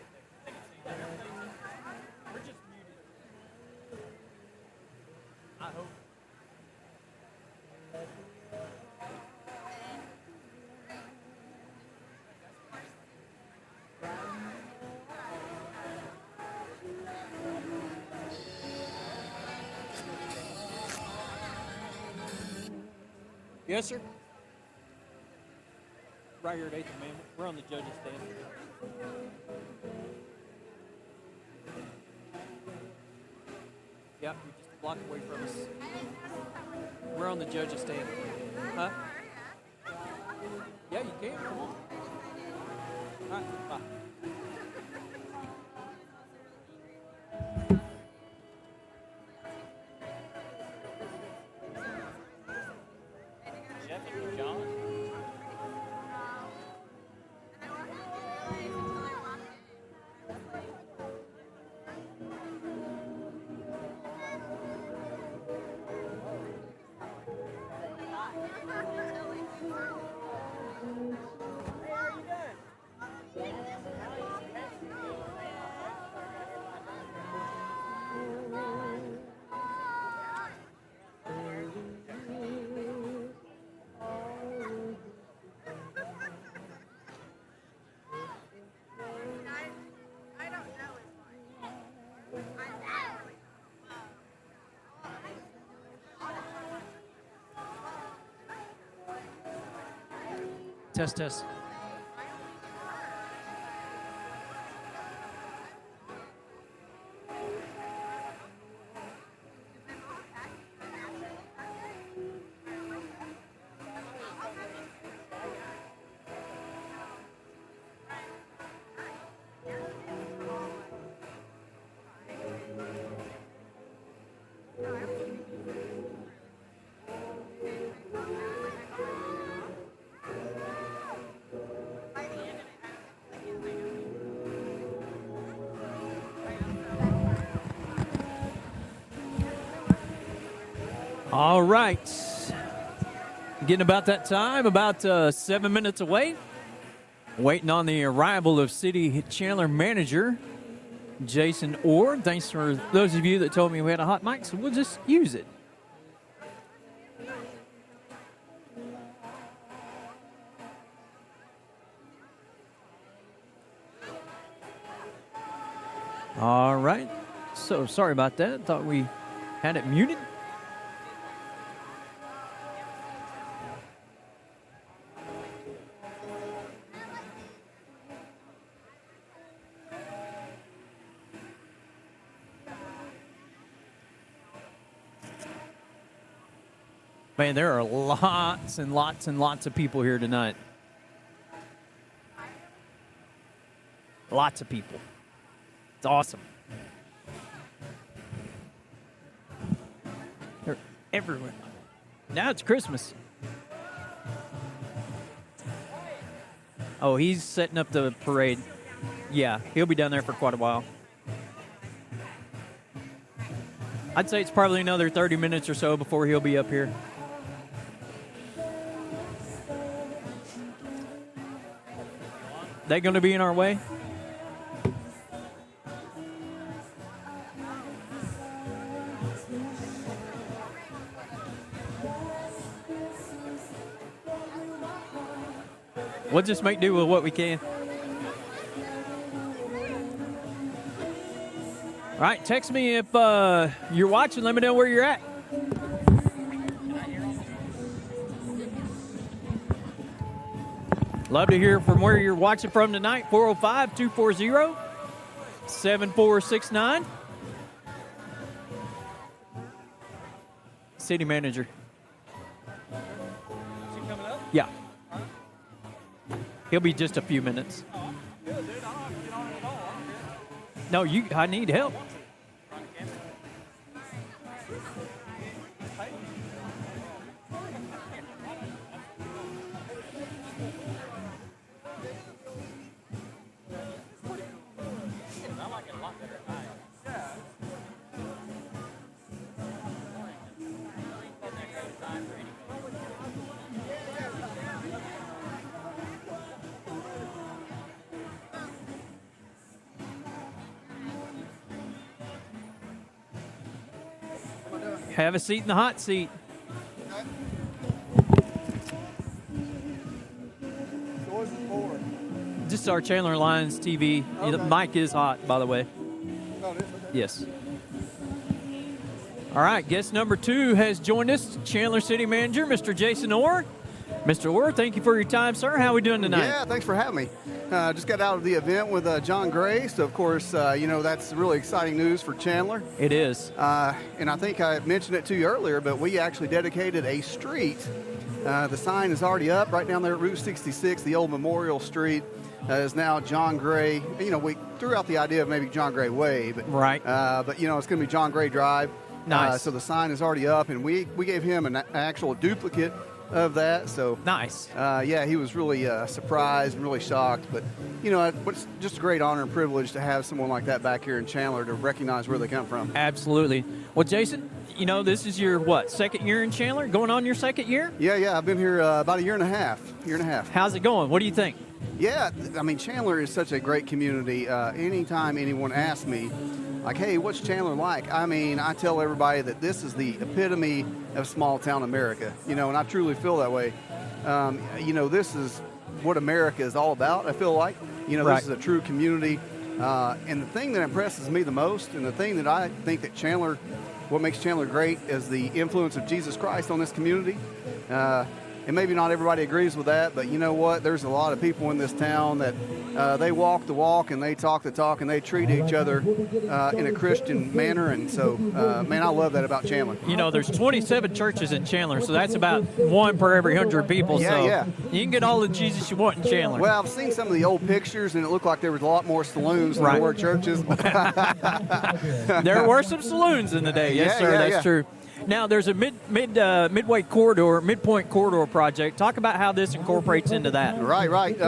they I hope. Yes, sir. Right here at 8th Amendment. We're on the judge's stand. Yep, you're just a block away from us. We're on the judge's stand. Huh? Yeah, you can. Come on. All right, bye. Jeff and John.
Test, test. All right. Getting about that time, about 7 minutes away. Waiting on the arrival of City Chandler manager Jason Orr. Thanks for those of you that told me we had a hot mic, so we'll just use it. All right. So sorry about that. Thought we had it muted. Man, there are lots and lots and lots of people here tonight. Lots of people. It's awesome. They're everywhere. Now it's Christmas. Oh, he's setting up the parade. Yeah, he'll be down there for quite a while. I'd say it's probably another 30 minutes or so before he'll be up here. They going to be in our way? We'll just make do with what we can. All right, text me if you're watching. Let me know where you're at. Love to hear from where you're watching from tonight. 405-240-7469. City manager.
Is he coming up?
Yeah. He'll be just a few minutes.
Good, dude. I don't have to get on it at all.
No, I need help. Have a seat in the hot seat. Just our Chandler Lions TV. The mic is hot, by the way. Yes. All right, guest number 2 has joined us, Chandler City Manager, Mr. Jason Orr. Mr. Orr, thank you for your time, sir. How are we doing tonight?
Yeah, thanks for having me. Just got out of the event with John Gray, so of course, that's really exciting news for Chandler.
It is.
And I think I mentioned it to you earlier, but we actually dedicated a street. The sign is already up right down there at Route 66, the old Memorial Street. Is now John Gray. We threw out the idea of maybe John Gray Way, but
right.
But it's going to be John Gray Drive.
Nice.
So the sign is already up, and we gave him an actual duplicate of that. So
nice.
He was really surprised and really shocked. But it's just a great honor and privilege to have someone like that back here in Chandler to recognize where they come from.
Absolutely. Well, Jason, this is your second year in Chandler? Going on your second year?
Yeah. I've been here about a year and a half.
How's it going? What do you think?
Yeah, Chandler is such a great community. Anytime anyone asks me, like, hey, what's Chandler like? I tell everybody that this is the epitome of small town America, and I truly feel that way. This is what America is all about, I feel like.
Right.
This is a true community. And the thing that impresses me the most, and the thing that I think that what makes Chandler great is the influence of Jesus Christ on this community. And maybe not everybody agrees with that, but you know what? There's a lot of people in this town that they walk the walk and they talk the talk and they treat each other in a Christian manner. And so, I love that about Chandler.
There's 27 churches in Chandler, so that's about 1 per every 100 people.
Yeah.
You can get all the Jesus you want in Chandler.
Well, I've seen some of the old pictures, and it looked like there was a lot more saloons than there were churches.
There were some saloons in the day. Yes, sir. That's true. Now, there's a midpoint corridor project. Talk about how this incorporates into that.
Right.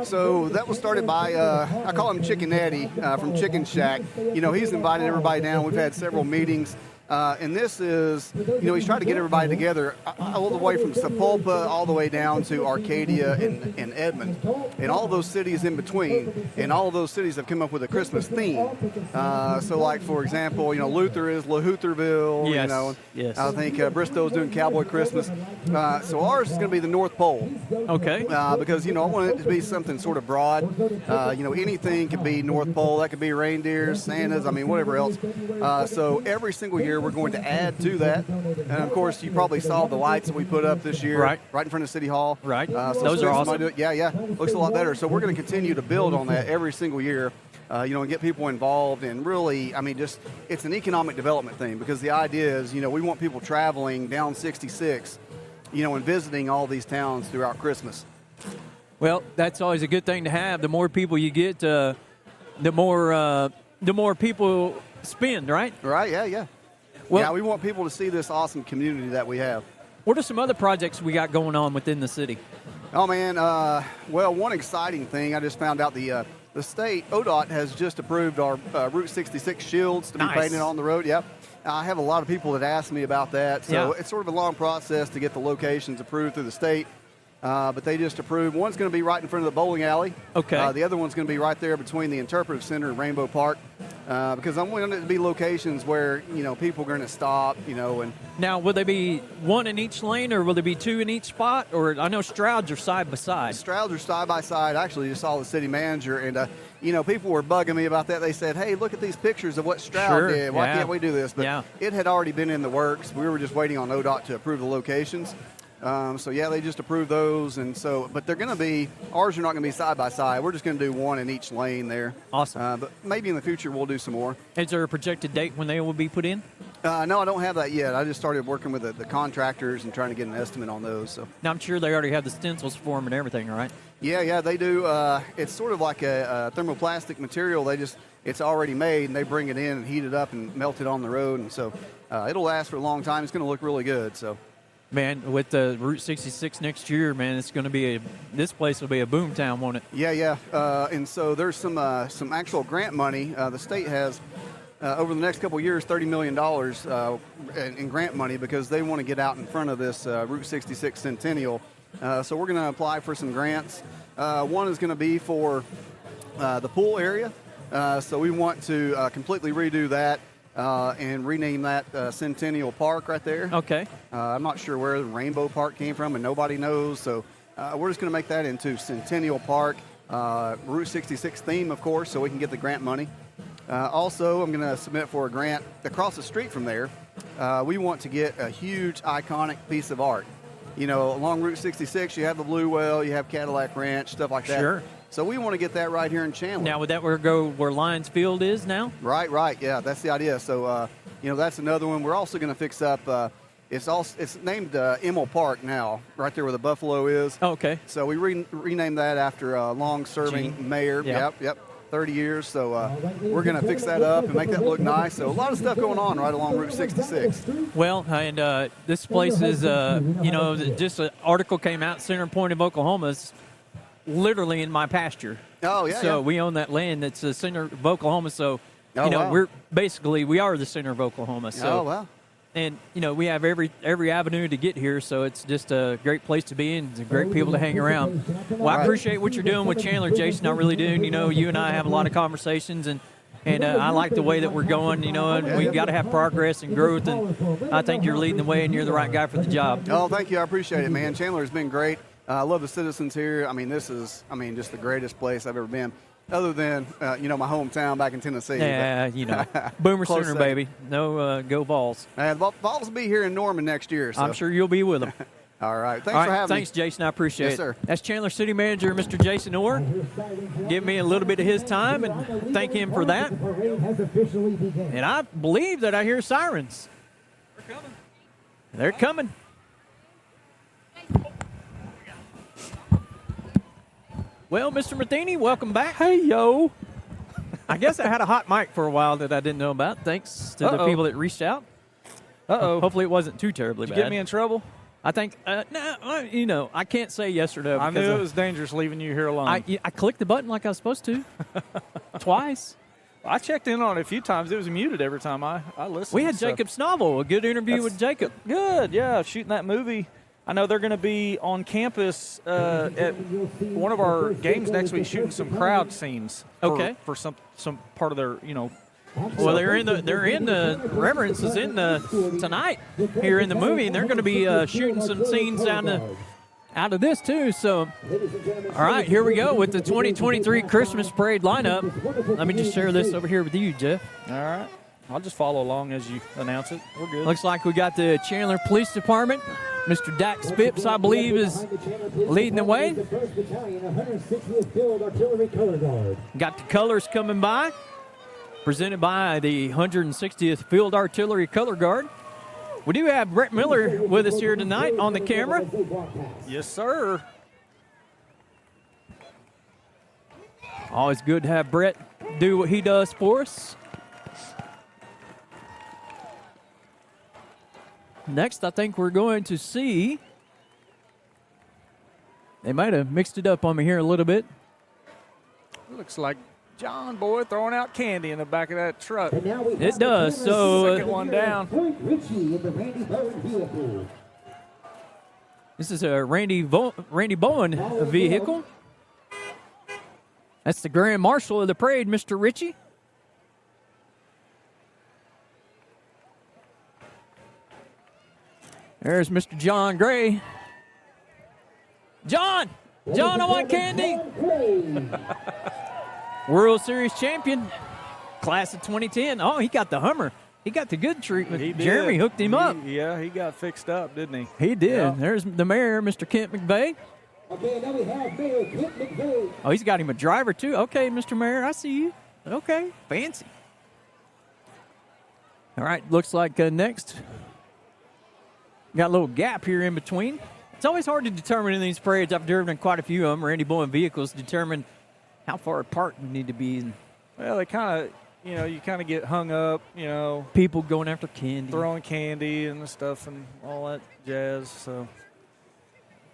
So that was started by, I call him Chicken Eddie from Chicken Shack. He's invited everybody down. We've had several meetings. And this is, he's trying to get everybody together all the way from Sapulpa all the way down to Arcadia and Edmond, and all those cities in between. And all of those cities have come up with a Christmas theme. So, like, for example, Luther is LaHutherville.
Yes.
I think Bristow's doing Cowboy Christmas. So ours is going to be the North Pole.
Okay.
Because, I want it to be something sort of broad. Anything could be North Pole. That could be reindeers, Santas, whatever else. So every single year, we're going to add to that. And, of course, you probably saw the lights that we put up this year right in front of City Hall.
Right.
So
those are awesome.
Yeah. Looks a lot better. So we're going to continue to build on that every single year, and get people involved. And really, it's an economic development thing, because the idea is, we want people traveling down 66, and visiting all these towns throughout Christmas.
Well, that's always a good thing to have. The more people you get, the more people spend, right?
Right, yeah. Well, we want people to see this awesome community that we have.
What are some other projects we got going on within the city?
Oh, man. One exciting thing, I just found out the state, ODOT, has just approved our Route 66 shields to be painted on the road. Yep. I have a lot of people that ask me about that. So it's sort of a long process to get the locations approved through the state. But they just approved. One's going to be right in front of the bowling alley.
Okay.
The other one's going to be right there between the Interpretive Center and Rainbow Park. Because I want it to be locations where, people are going to stop, and...
Now, will they be one in each lane, or will there be 2 in each spot? Or I know Strouds are side by side.
Strouds are side by side. I actually just saw the city manager, and, people were bugging me about that. They said, hey, look at these pictures of what Stroud did. Why can't we do this? But it had already been in the works. We were just waiting on ODOT to approve the locations. They just approved those, but they're going to be, ours are not going to be side by side. We're just going to do one in each lane there.
Awesome.
But maybe in the future we'll do some more.
Is there a projected date when they will be put in?
No, I don't have that yet. I just started working with the contractors and trying to get an estimate on those. So
now I'm sure they already have the stencils for them and everything, right?
Yeah, they do. It's sort of like a thermoplastic material. It's already made, and they bring it in and heat it up and melt it on the road, and so it'll last for a long time. It's going to look really good. So.
Man, with the Route 66 next year, man, it's going to be this place will be a boom town, won't it?
Yeah. And so there's some actual grant money. The state has, over the next couple of years, $30 million in grant money, because they want to get out in front of this Route 66 Centennial. So we're going to apply for some grants. One is going to be for the pool area. So we want to completely redo that. and rename that Centennial Park right there.
Okay.
I'm not sure where the Rainbow Park came from, and nobody knows. So we're just going to make that into Centennial Park. Route 66 theme, of course, so we can get the grant money. Also, I'm going to submit for a grant across the street from there. We want to get a huge, iconic piece of art. You know, along Route 66, you have the Blue Well, you have Cadillac Ranch, stuff like that.
Sure.
So we want to get that right here in Chandler.
Now, would that go where Lions Field is now?
Right. Yeah, that's the idea. So, that's another one. We're also going to fix up. It's named Emmel Park now, right there where the Buffalo is.
Oh, okay.
So we renamed that after a long-serving mayor. Yep. 30 years. So we're going to fix that up and make that look nice. So a lot of stuff going on right along Route 66.
Well, and this place is, just an article came out, Center Point of Oklahoma is literally in my pasture.
Oh, yeah.
So we own that land that's the center of Oklahoma. So,
wow.
we are the center of Oklahoma. So,
oh, wow.
And, we have every avenue to get here, so it's just a great place to be and great people to hang around. Well, I appreciate what you're doing with Chandler, Jason. I really do. You and I have a lot of conversations, and I like the way that we're going, and we got to have progress and growth, and I think you're leading the way and you're the right guy for the job.
Oh, thank you. I appreciate it, man. Chandler's been great. I love the citizens here. I mean, this is, just the greatest place I've ever been. Other than, my hometown back in Tennessee.
Yeah, Boomer
Close
Sooner,
second.
baby. No, go Vols.
And the Vols will be here in Norman next year. So.
I'm sure you'll be with them.
All right. Thanks for having
Thanks, Jason. I appreciate
Yes,
it.
sir.
That's Chandler City Manager, Mr. Jason Orr. Give me a little bit of his time, and thank him for that. And I believe that I hear sirens. They're coming. Well, Mr. Matheny, welcome back.
Hey, yo.
I guess I had a hot mic for a while that I didn't know about, thanks to the people that reached out. Hopefully it wasn't too terribly
Did
bad.
you get me in trouble?
I think, I can't say yes or no.
I knew it was dangerous leaving you here alone.
I clicked the button like I was supposed to. Twice.
I checked in on it a few times. It was muted every time I listened.
We had
so.
Jacob Snovel, a good interview with Jacob.
Good, yeah, shooting that movie. I know they're going to be on campus at one of our games next week, shooting some crowd scenes. For some part of their,
Well, they're in the Reverence is in the tonight here in the movie, and they're going to be shooting some scenes out of this too. So, all right, here we go with the 2023 Christmas Parade lineup. Let me just share this over here with you, Jeff.
All right, I'll just follow along as you announce it. We're good.
Looks like we got the Chandler Police Department. Mr. Dax Phipps, I believe, is leading the way. Got the colors coming by. Presented by the 160th Field Artillery Color Guard. We do have Brett Miller with us here tonight on the camera.
Yes, sir.
Always good to have Brett do what he does for us. Next, I think we're going to see. They might have mixed it up on me here a little bit.
Looks like John Boy throwing out candy in the back of that truck.
It does. So
second one down.
This is a Randy Bowen vehicle. That's the Grand Marshal of the parade, Mr. Ritchie. There's Mr. John Gray. John, I want candy. World Series champion, class of 2010. Oh, he got the Hummer. He got the good treatment.
He did.
Jeremy hooked him up.
Yeah, he got fixed up, didn't he?
He did.
Yeah.
There's the mayor, Mr. Kent McVeigh.
Okay, now we have Mayor Kent McVeigh.
Oh, he's got him a driver, too. Okay, Mr. Mayor, I see you. Okay, fancy. All right, looks like next. Got a little gap here in between. It's always hard to determine in these parades. I've driven in quite a few of them. Randy Bowen vehicles determine how far apart we need to be.
Well, they kind of, you kind of get hung up,
People going after candy.
throwing candy and stuff and all that jazz. So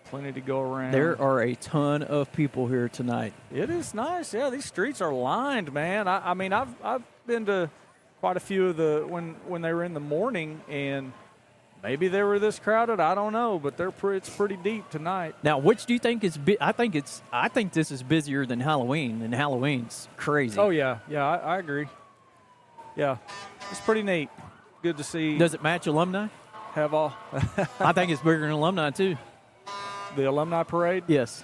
plenty to go around.
There are a ton of people here tonight.
It is nice. Yeah, these streets are lined, man. I mean, I've been to quite a few of the when they were in the morning, and maybe they were this crowded. I don't know, but it's pretty deep tonight.
Now, which do you think is? I think this is busier than Halloween, and Halloween's crazy.
Oh yeah, I agree. Yeah, it's pretty neat. Good to see.
Does it match alumni?
Have all
I think it's bigger than alumni, too.
the alumni parade.
Yes.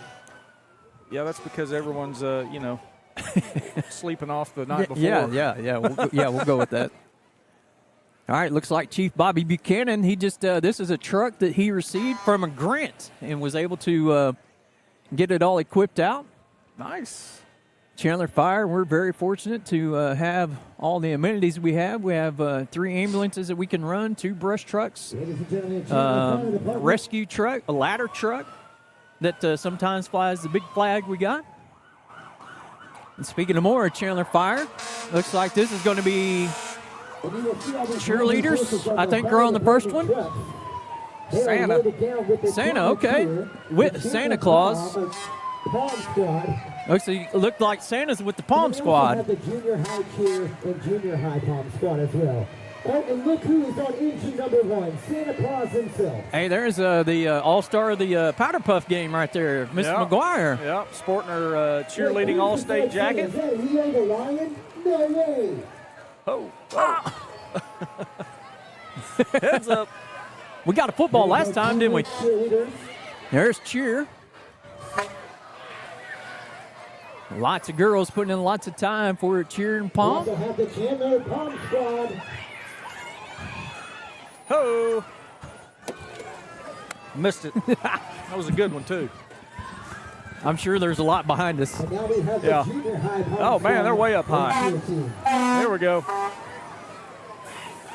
Yeah, that's because everyone's sleeping off the night before.
Yeah. We'll go with that. All right, looks like Chief Bobby Buchanan, he just, this is a truck that he received from a grant and was able to get it all equipped out.
Nice.
Chandler Fire, we're very fortunate to have all the amenities we have. We have 3 ambulances that we can run, 2 brush trucks, rescue truck, a ladder truck that sometimes flies the big flag we got. And speaking of more, Chandler Fire, looks like this is going to be cheerleaders. I think are on the first one. Santa, okay. With Santa Claus. Looked like Santa's with the Palm Squad.
Have the junior high cheer and junior high Palm Squad as well. Oh, and look who is on engine number 1, Santa Claus himself.
Hey, there's the all-star of the Powder Puff game right there, Mr. McGuire.
Yeah, sporting her cheerleading all-state jacket.
Is that Leo the Lion? No way.
Oh. Heads up.
We got a football last time, didn't we? There's cheer. Lots of girls putting in lots of time for a cheer and
We
pomp.
also have the Chandler Palm Squad.
Ho! Missed it. That was a good one, too.
I'm sure there's a lot behind us.
And now we have the
Yeah.
junior high Palm
Oh, man,
Squad
they're way up high.
and cheer team.
There we go.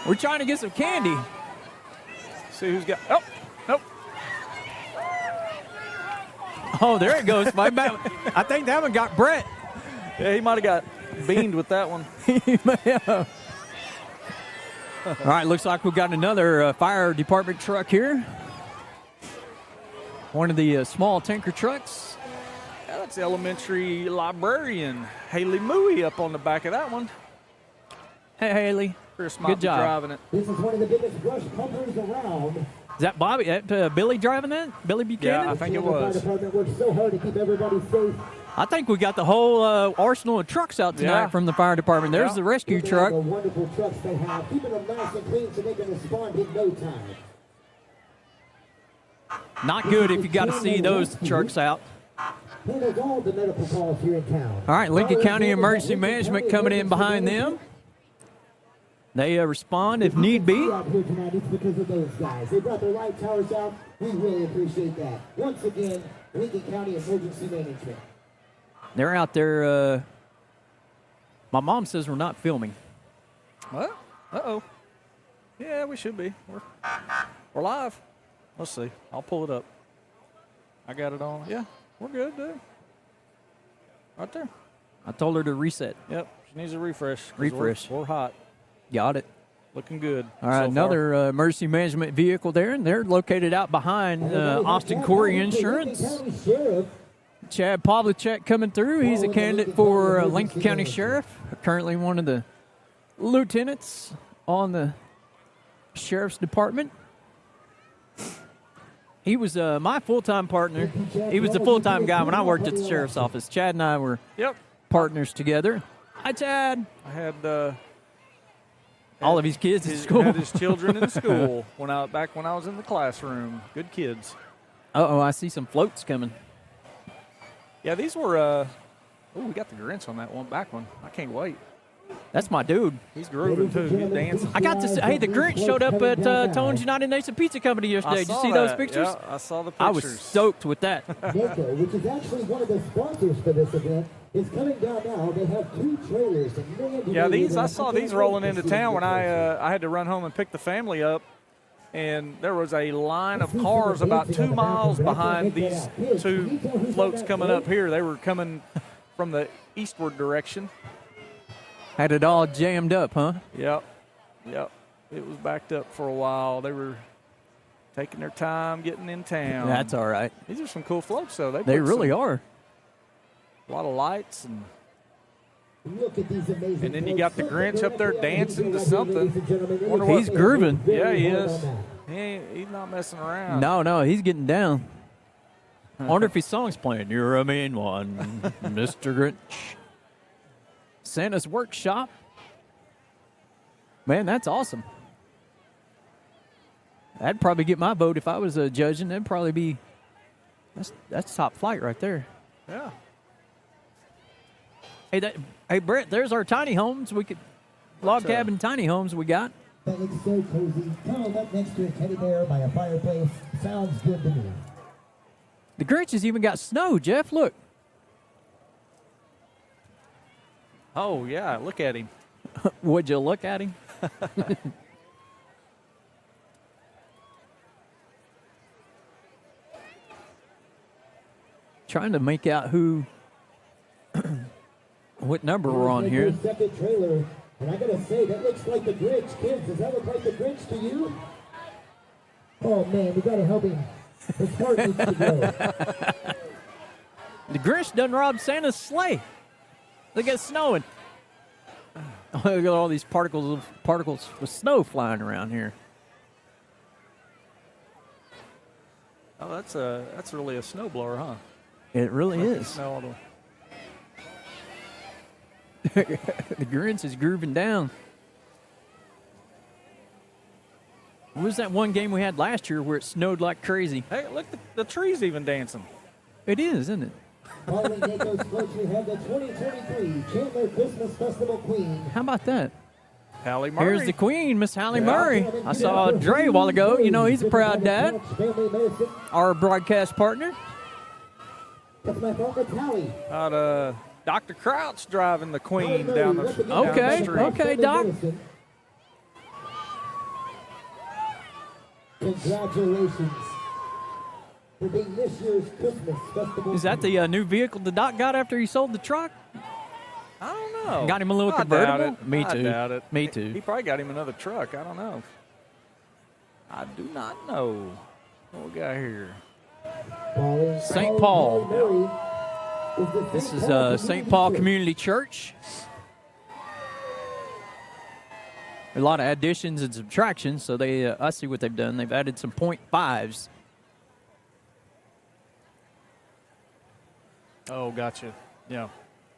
We're trying to get some candy.
See who's got. Oh, nope.
Oh, there it goes. My bad. I think that one got Brett.
Yeah, he might have got beamed with that one.
He may have. All right, looks like we've got another fire department truck here. One of the small tanker trucks.
Yeah, that's the elementary librarian, Haley Mooey, up on the back of that one.
Hey, Haley.
Chris might
Good
be
job.
driving it.
This is one of the biggest brush pumpers around.
Is that Bobby? Billy driving that? Billy Buchanan?
Yeah, I think it
Chandler Fire
was.
Department works so hard to keep everybody safe.
I think we got the whole arsenal of trucks out tonight
Yeah.
from the fire department. There's
Yeah.
the rescue
Look at
truck.
all the wonderful trucks they have, keeping them nice and clean so they can respond in no time.
Not good if you got to see those trucks out.
Handles all the medical calls here in town.
All right, Lincoln County Emergency Management coming in behind them. They respond if need be.
Out here tonight, it's because of those guys. They brought their light towers out. We really appreciate that. Once again, Lincoln County Emergency Management.
They're out there. My mom says we're not filming.
What? Uh-oh. Yeah, we should be. We're live. Let's see. I'll pull it up. I got it on. Yeah, we're good, dude. Right there.
I told her to reset.
Yep. She needs a refresh. 'cause
Refresh.
We're hot.
Got it.
Looking good.
All right,
so far.
another emergency management vehicle there, and they're located out behind Austin Corey Insurance.
County Sheriff.
Chad Pavlicek coming through. He's a candidate for Lincoln County Sheriff, currently one of the lieutenants on the Sheriff's Department. He was my full-time partner. He was the full-time guy when I worked at the Sheriff's office. Chad and I were
Yep.
partners together. Hi, Chad.
I had
All of his kids in school.
had his children in school back when I was in the classroom. Good kids.
Uh-oh, I see some floats coming.
Yeah, these were. We got the Grinch on that back one. I can't wait.
That's my dude.
He's grooving too. He's dancing.
I got to see, hey, the Grinch showed up at Tone's United Nation Pizza Company yesterday. Did you see those pictures?
Yeah, I saw the pictures.
I was stoked with that.
NACO, which is actually one of the sponsors for this event, is coming down now. They have 2 trailers. And man, do
Yeah,
they
these
do
I
that.
saw
can't
these
wait
rolling
to
into
see
town
them
when
in person.
I had to run home and pick the family up, and there was a line of cars about 2 miles behind these 2 floats coming up here. They were coming from the eastward direction.
Had it all jammed up, huh?
Yep. It was backed up for a while. They were taking their time getting in town.
That's all right.
These are some cool floats, though.
They really are.
A lot of lights, and
Look at these amazing
then you got the Grinch up there dancing to something. Wonder what-
He's grooving.
yeah, he is. He's not messing around.
No, he's getting down. I wonder if his song's playing. You're a mean one, Mr. Grinch. Santa's Workshop. Man, that's awesome. That'd probably get my vote if I was judging. That'd probably be that's top flight right there.
Yeah.
Hey, Brett, there's our tiny homes. We could log cabin tiny homes we got.
That looks so cozy. Curled up next to a teddy bear by a fireplace. Sounds good to me.
The Grinch has even got snow, Jeff. Look.
Oh, yeah. Look at him.
Would you look at him? Trying to make out who, what number we're on here.
Accepted trailer, and I gotta say that looks like the Grinch. Kids, does that look like the Grinch to you? Oh man, we gotta help him. His heart needs to go.
The Grinch done robbed Santa's sleigh. Look at it snowing. Look at all these particles of snow flying around here.
Oh, that's really a snowblower, huh?
It really is.
Snow all the way.
The Grinch is grooving down. What was that one game we had last year where it snowed like crazy?
Hey, look, the tree's even dancing.
It is, isn't it?
Following NACO's floats, we have the 2023 Chandler Christmas Festival Queen.
How about that?
Hallie Murray.
Here's the queen, Miss Hallie Murray. I saw Dre a while ago. You know, he's a proud dad. Our broadcast partner.
That's my fault, it's Hallie.
Dr. Crouch driving the queen down the street.
Okay, Doc.
Congratulations for being this year's Christmas Festival.
Is that the new vehicle the Doc got after he sold the truck?
I don't know.
Got him a little
I
convertible?
doubt it.
Me
I
too.
doubt it.
Me too.
He probably got him another truck. I don't know. I do not know. What we got here?
St. Paul. This is St. Paul Community Church. A lot of additions and subtractions, so I see what they've done. They've added some .5s.
Oh, gotcha. Yeah.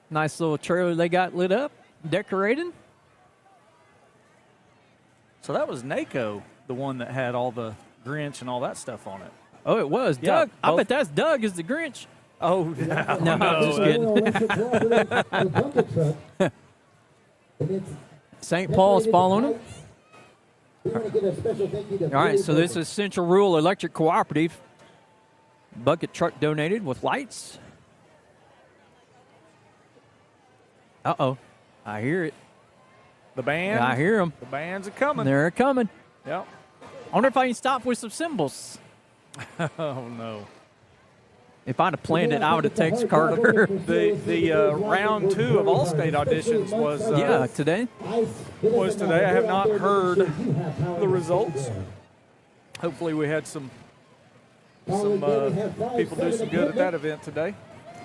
Nice little trailer they got lit up, decorated.
So that was NACO, the one that had all the Grinch and all that stuff on it.
Oh, it was.
Yeah,
Doug. I
both.
bet that's Doug is the Grinch.
Oh,
No, I'm just kidding. St. Paul's following him. All right, so this is Central Rural Electric Cooperative. Bucket truck donated with lights. Uh-oh. I hear it.
The band.
I hear them.
The bands are coming.
They're coming.
Yep.
I wonder if I can stop with some cymbals.
Oh, no.
If I'd have planned it, I would have texted Carter.
The round 2 of All-State auditions was
today.
Was today. I have not heard the results. Hopefully we had some people do some good at that event today.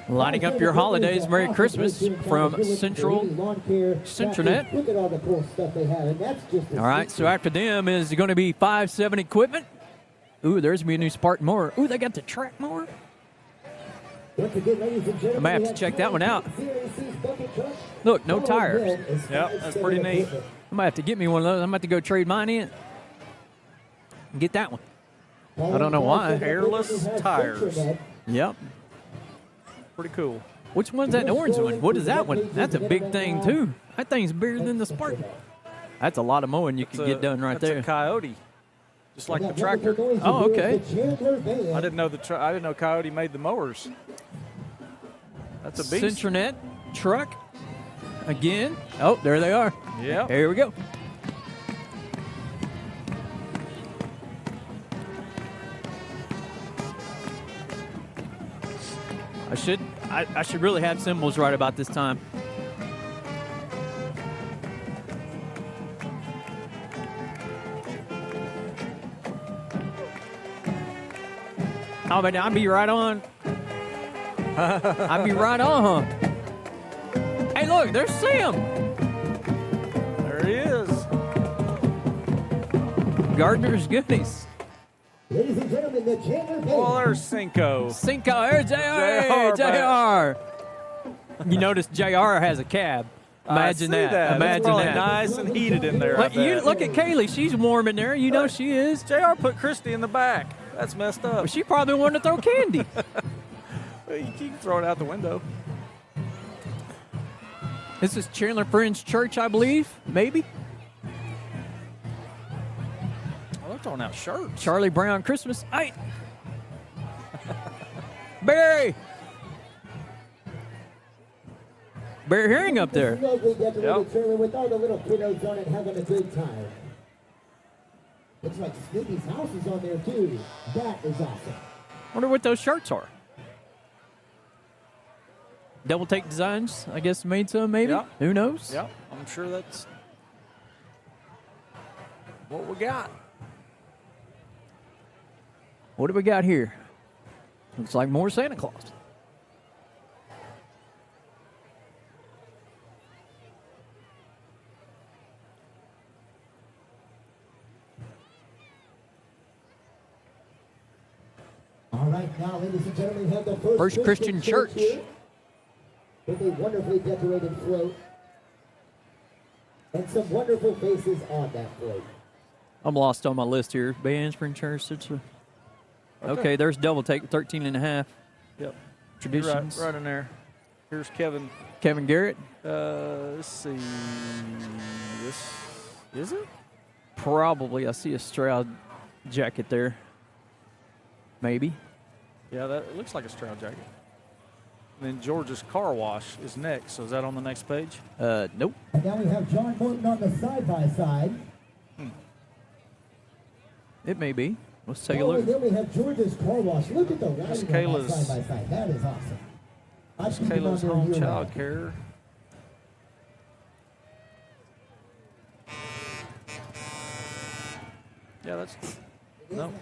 Lighting up your holidays. Merry Christmas from Centranet.
Look at all the cool stuff they have, and that's just
All right, so after them is going to be 5-7 equipment. Ooh, there's going to be a new Spartan mower. Ooh, they got the track mower.
Once again, ladies and gentlemen,
I might have to check that one out. Look, no tires.
Yep, that's pretty neat.
I might have to get me one of those. I might have to go trade mine in and get that one. I don't know why.
Airless tires.
Yep.
Pretty cool.
Which one's that orange one? What is that one? That's a big thing, too. That thing's bigger than the Spartan. That's a lot of mowing you could get done right there.
That's a Coyote, just like the tractor.
Oh, okay.
I didn't know I didn't know Coyote made the mowers. That's a beast.
Centranet truck again. Oh, there they are.
Yeah.
Here we go. I should really have cymbals right about this time. Oh, but I'll be right on. I'll be right on, huh? Hey, look, there's Sam.
There he is.
Gardner's Goodies.
Ladies and gentlemen, the Chandler Band.
Well, there's Cinco.
There's JR. Hey, JR. You notice JR has a cab. Imagine
I see
that. Imagine
it's probably
that.
nice and heated in there. I
But you
bet.
look at Kaylee. She's warm in there. You know she is.
JR put Christy in the back. That's messed up.
But she probably wanted to throw candy.
Well, you can throw it out the window.
This is Chandler Friends Church, I believe. Maybe.
Oh, they're throwing out shirts.
Charlie Brown Christmas. Hey. Barry. Barry Herring up there.
Lovely decorated
Yep.
trailer with all the little kiddos on it having a good time. Looks like Snoopy's house is on there too. That is awesome.
Wonder what those shirts are. Double Take Designs, I guess, made some, maybe.
Yeah.
Who knows?
Yeah, I'm sure that's what we got.
What do we got here? Looks like more Santa Claus.
All right, now, ladies and gentlemen, we have the
First Christian Church.
here with a wonderfully decorated float and some wonderful faces on that float.
I'm lost on my list here. Bay Ann Spring Church. Okay, there's Double Take, 13 and a half.
Yep.
Traditions.
Right in there. Here's Kevin.
Kevin Garrett.
Let's see. This is it?
Probably. I see a Stroud jacket there. Maybe.
Yeah, that it looks like a Stroud jacket. And then George's Car Wash is next. So is that on the next page?
Nope.
And now we have John Morton on the side-by-side.
It may be. Let's take a
Oh,
look.
and then we have George's Car Wash. Look at the
That's
writing on that
Kayla's-
side-by-side. That is awesome. I've seen them on
Kayla's
there
Home
year-round.
Child Care. Yeah, that's no.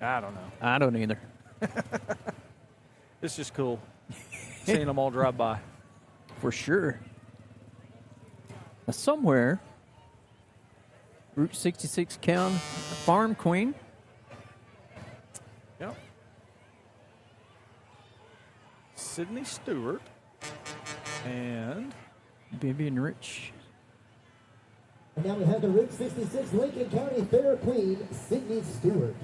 I don't know.
I don't either.
It's just cool seeing them all drive by.
For sure. Now somewhere, Route 66 County Farm Queen.
Yep. Sydney Stewart and
Vivian Rich.
And now we have the Route 66 Lincoln County Fair Queen, Sydney Stewart.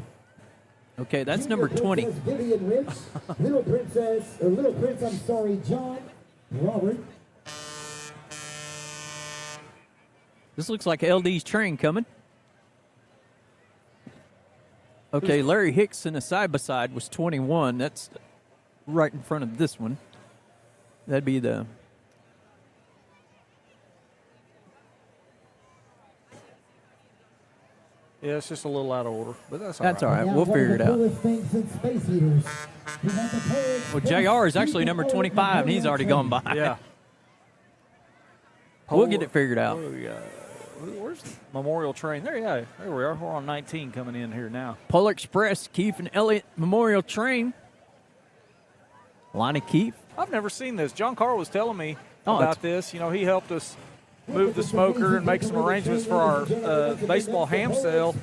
Okay, that's
Junior
number 20.
Princess Vivian Rich, Little Prince, I'm sorry, John Robert.
This looks like LD's train coming. Okay, Larry Hicks in a side-by-side was 21. That's right in front of this one. That'd be the...
yeah, it's just a little out of order, but that's all
That's all right.
Now,
We'll
one of
figure it
the
out.
coolest things since Space Eaters. We have the Pirates
Well,
Space
JR is actually
Beacon
number
Oil
25, and he's already gone by.
Yeah.
We'll get it figured out.
What do we got? Where's the Memorial Train? There we are. We're on 19 coming in here now.
Polar Express, Keefe and Elliott Memorial Train. Lonnie Keefe.
I've never seen this. John Carl was telling me
Oh,
about
it's-
this. You know, he helped us move the smoker and make some arrangements for our baseball ham sale.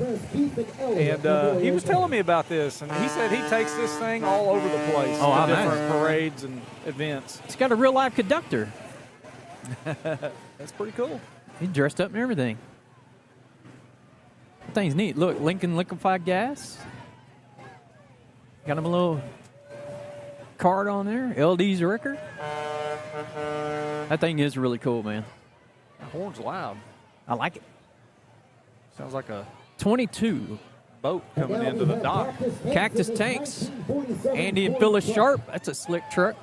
And he was telling me about this, and he said he takes this thing all over the place
Oh,
to
I
different
imagine.
parades and events.
It's got a real-life conductor.
That's pretty cool.
He's dressed up and everything. That thing's neat. Look, Lincoln Liquefied Gas. Got him a little card on there. LD's record. That thing is really cool, man.
The horn's loud.
I like it.
Sounds like a
22.
boat coming into the dock.
Cactus Tanks. Andy and Phyllis Sharp. That's a slick truck.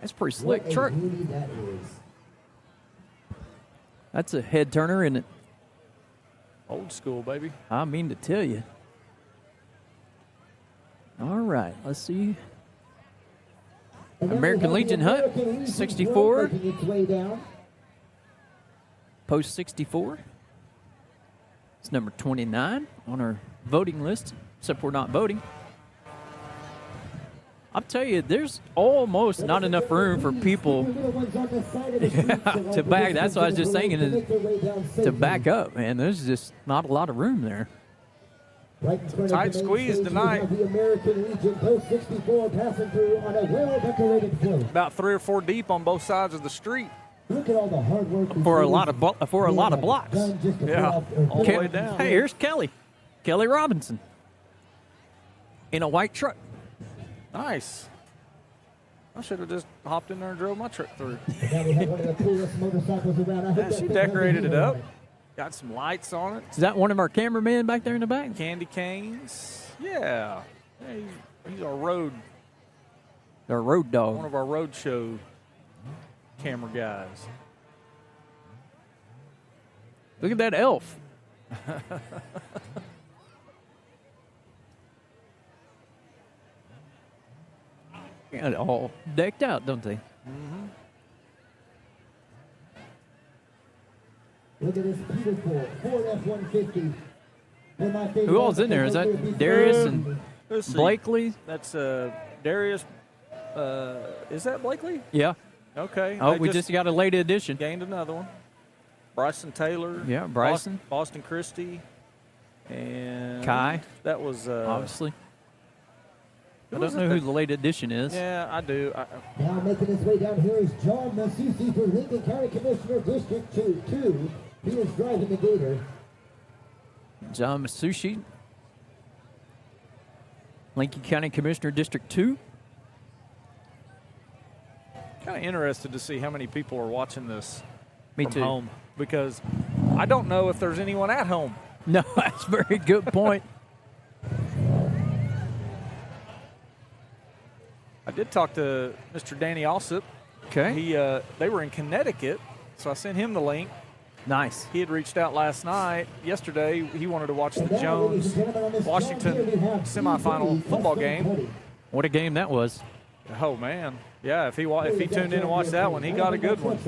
That's a pretty slick
What a
truck.
beauty that is.
That's a head turner, isn't it?
Old school, baby.
I mean to tell you. All right, let's see.
And now we
American
have the
Legion Hut,
American Legion
64.
Hut making its way down.
Post 64. It's number 29 on our voting list, except we're not voting. I'll tell you, there's almost not enough room for people to back. That's what I was just thinking, is to back up, man. There's just not a lot of room there.
Right in front
Tight
of the main
squeeze
stage,
tonight.
We have the American Legion Post 64 passing through on a well-decorated float.
About 3 or 4 deep on both sides of the street.
Look at all the hard work these
For a
ladies
lot of blocks.
done just to
Yeah.
pull off
All the way down.
Hey, here's Kelly Robinson in a white truck.
Nice. I should have just hopped in there and drove my truck through.
Now we have one of the coolest motorcycles around. I hope
Yeah,
that
she
thing
decorated
has
it
a
up.
halo on
Got some lights on it.
Is that one of our cameramen back there in the back?
Candy canes. Yeah. He's our road,
Our road
one
dog.
of our road show camera guys.
Look at that elf. Got it all decked out, don't they?
Look at this beautiful Ford F-150.
Who all's in there? Is that Darius and
Let's see.
Blakely?
That's Darius. Is that Blakely?
Yeah.
Okay.
Oh,
They
we just got a late edition.
gained another one. Bryson Taylor.
Yeah, Bryson.
Boston Christie. And
Kai.
That was
Obviously. I
was
don't
it
know who
that-
the late edition is.
Yeah, I do.
Now making his way down here is John Masucci for Lincoln County Commissioner District 2. He is driving the Gator.
John Masucci, Lincoln County Commissioner, District 2.
Kind of interested to see how many people are watching this
Me
from
too.
home, because I don't know if there's anyone at home.
No, that's a very good point.
I did talk to Mr. Danny Alsop.
Okay.
They were in Connecticut, so I sent him the link.
Nice.
He had reached out yesterday. He wanted to watch the
And now, ladies
Jones
and gentlemen, on this
Washington
John Deere, we have
semifinal
Steve
football
Custom
game.
Cutting.
What a game that was.
Oh man, yeah. If he tuned in and watched that one, he got a good one.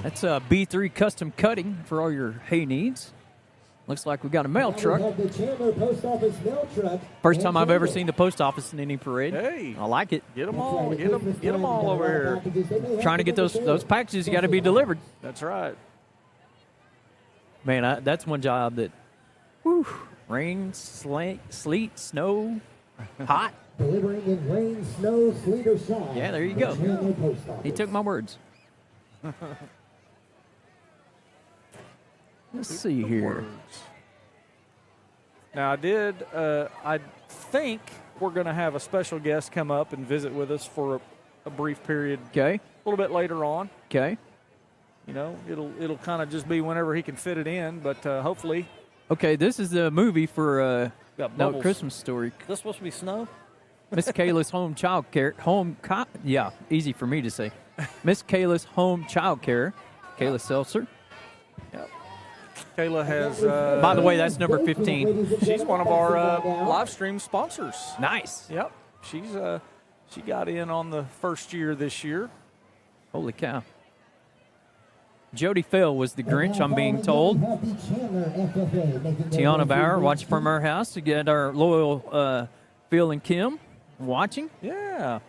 That's B3 Custom Cutting for all your hay needs. Looks like we got a mail
Now we
truck.
have the Chandler Post Office mail truck.
First time
and
I've ever
Chandler.
seen the post office in any parade.
Hey,
I like it.
get them
That's
all,
right,
get
Christmas
them
time,
all
got a
over
lot of
here.
packages. They may have
Trying to get those
delivered.
packages got to be delivered.
That's right.
Man, that's one job that, whew, rain, sleet, snow, hot.
Delivering in rain, snow, sleet, or shine.
Yeah, there you
The
go.
Chandler Post Office.
He took my words. Let's see here.
Now I think we're going to have a special guest come up and visit with us for a brief period,
Okay.
a little bit later on.
Okay.
You know, it'll kind of just be whenever he can fit it in, but hopefully.
Okay, this is the movie for
Got
No
bubbles.
Christmas Story.
Is this supposed to be snow?
Miss Kayla's home child care. Yeah, easy for me to say. Miss Kayla's home child care. Kayla Seltzer.
Yep. Kayla has.
By the way, that's number 15.
She's one of our live stream sponsors.
Nice.
Yep. She got in on the first year this year.
Holy cow. Jody Fell was the Grinch, I'm being told. Tiana Bauer watching from our house to get our loyal Phil and Kim watching.
Yeah.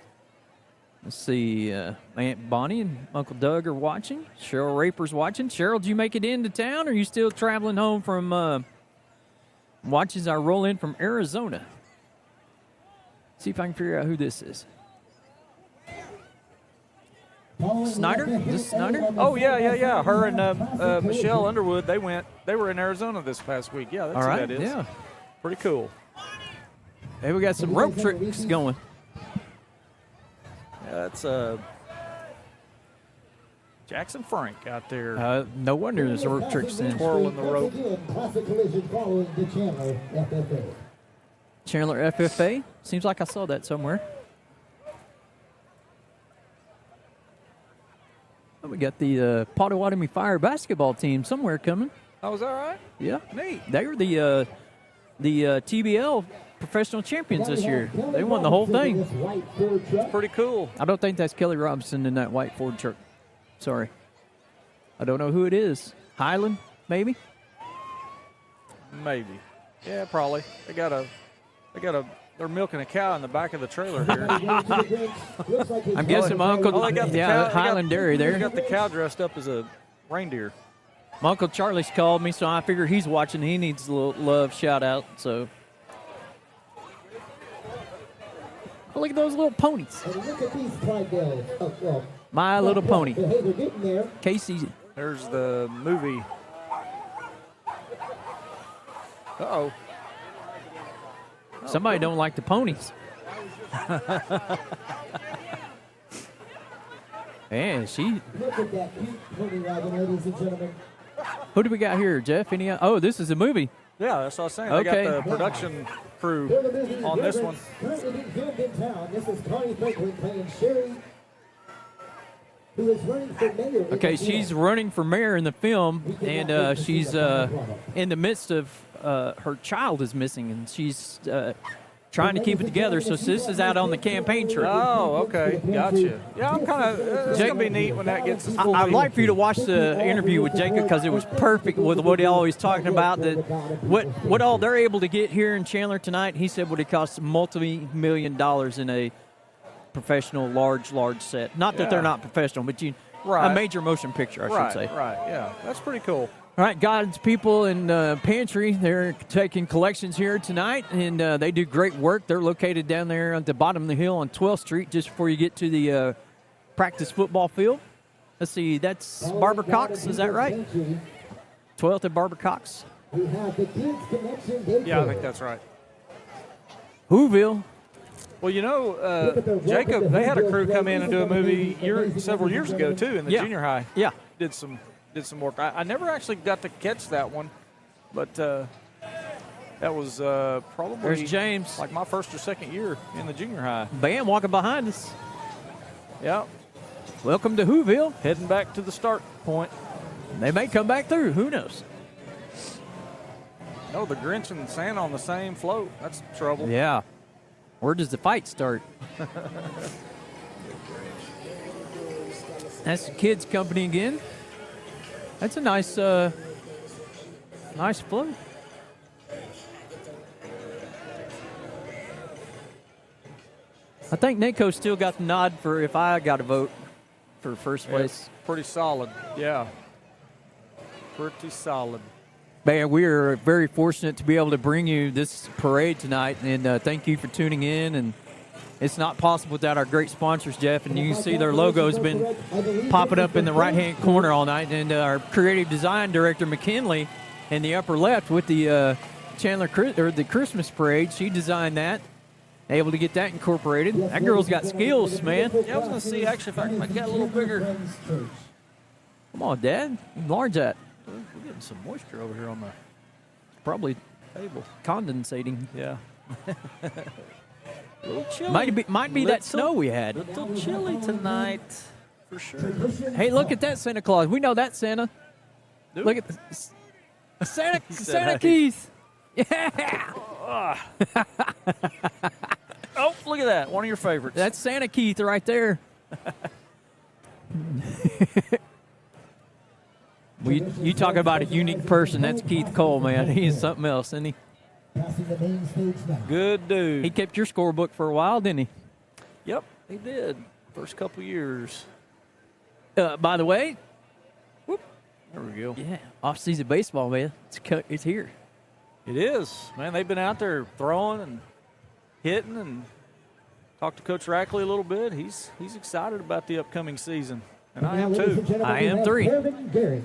Let's see, Aunt Bonnie and Uncle Doug are watching. Cheryl Raper's watching. Cheryl, did you make it into town, or are you still traveling home from watches I roll in from Arizona? See if I can figure out who this is. Snyder? Is this Snyder?
Oh yeah. Her and Michelle Underwood, they were in Arizona this past week. Yeah, that's
All
who
right,
that is.
yeah.
Pretty cool.
Hey, we got some rope tricks going.
Yeah, that's Jackson Frank out there.
No wonder there's rope tricks in.
Twirling the rope.
Classic collision following the Chandler FFA.
Chandler FFA. Seems like I saw that somewhere. Oh, we got the Potawatomi Fire basketball team somewhere coming.
Oh, was that right?
Yeah.
Neat.
They were the TBL professional champions this year. They won the whole thing.
Pretty cool.
I don't think that's Kelly Robinson in that white Ford truck. Sorry. I don't know who it is. Highland, maybe?
Maybe. Yeah, probably. They're milking a cow in the back of the trailer here.
I'm guessing my uncle,
Oh, they got the
yeah,
cow,
Highland Dairy
They
there.
got the cow dressed up as a reindeer.
My Uncle Charlie's called me, so I figure he's watching. He needs a little love shout out. So look at those little ponies.
And look at these Clydesdales. Oh, well.
My Little Pony.
But hey, they're getting there.
Casey.
There's the movie. Uh-oh.
Somebody don't like the ponies. Man, she.
Look at that cute pony wagon, ladies and gentlemen.
Who do we got here, Jeff? Any? Oh, this is a movie.
Yeah, that's what I was saying.
Okay.
They got the production crew on this one.
Currently being filmed in town. This is Connie Franklin playing Sherry, who is running for mayor.
Okay, she's running for mayor in the film, and she's in the midst of her child is missing, and she's trying to keep it together. So this is out on the campaign trail.
Oh, okay. Gotcha. Yeah, I'm kind of, it's going to be neat when that gets full.
I'd like for you to watch the interview with Jacob because it was perfect with what he always talking about, that what all they're able to get here in Chandler tonight. He said what it costs multi-million dollars in a professional large set. Not that they're not professional, but a major motion picture, I should say.
Right, yeah. That's pretty cool.
All right, God's people in Pantry, they're taking collections here tonight, and they do great work. They're located down there at the bottom of the hill on 12th Street, just before you get to the practice football field. Let's see, that's Barbara Cox, is that right? 12th at Barbara Cox.
We have the Kids Connection.
Yeah, I think that's right.
Whoville.
Well, you know, Jacob, they had a crew come in and do a movie several years ago, too, in the junior high.
Yeah.
Did some work. I never actually got to catch that one, but that was probably
There's James.
like my first or second year in the junior high.
Bam, walking behind us.
Yeah,
Welcome to Whoville.
heading back to the start point.
They may come back through. Who knows?
No, the Grinch and Santa on the same float. That's trouble.
Yeah. Where does the fight start? That's the kids' company again. That's a nice float. I think Naco still got the nod for if I got a vote for first place.
Pretty solid. Yeah. Pretty solid.
Man, we are very fortunate to be able to bring you this parade tonight, and thank you for tuning in. And it's not possible without our great sponsors, Jeff. And you can see their logo's been popping up in the right-hand corner all night. And our creative design director, McKinley, in the upper left with the the Christmas parade, she designed that. Able to get that incorporated. That girl's got skills, man.
Yeah, I was going to see actually if I can make that a little bigger.
Come on, Dad. Enlarge that.
We're getting some moisture over here on the
Probably
table.
condensating.
Yeah. A little chilly.
Might be that snow we had.
A little chilly tonight, for sure.
Hey, look at that Santa Claus. We know that Santa.
Do
Look at the Santa
said,
Santa
"Hey."
Keith. Yeah.
Oh, look at that. One of your favorites.
That's Santa Keith right there. Well, you talk about a unique person. That's Keith Cole, man. He's something else, isn't he?
Passing the main stage now.
Good dude.
He kept your scorebook for a while, didn't he?
Yep, he did. First couple years.
By the way,
There we go.
yeah, off-season baseball, man. It's here.
It is. Man, they've been out there throwing and hitting, and talked to Coach Rackley a little bit. He's excited about the upcoming season, and I am
Ladies and
too.
gentlemen,
I
we
am
have
three.
Kevin Garrett.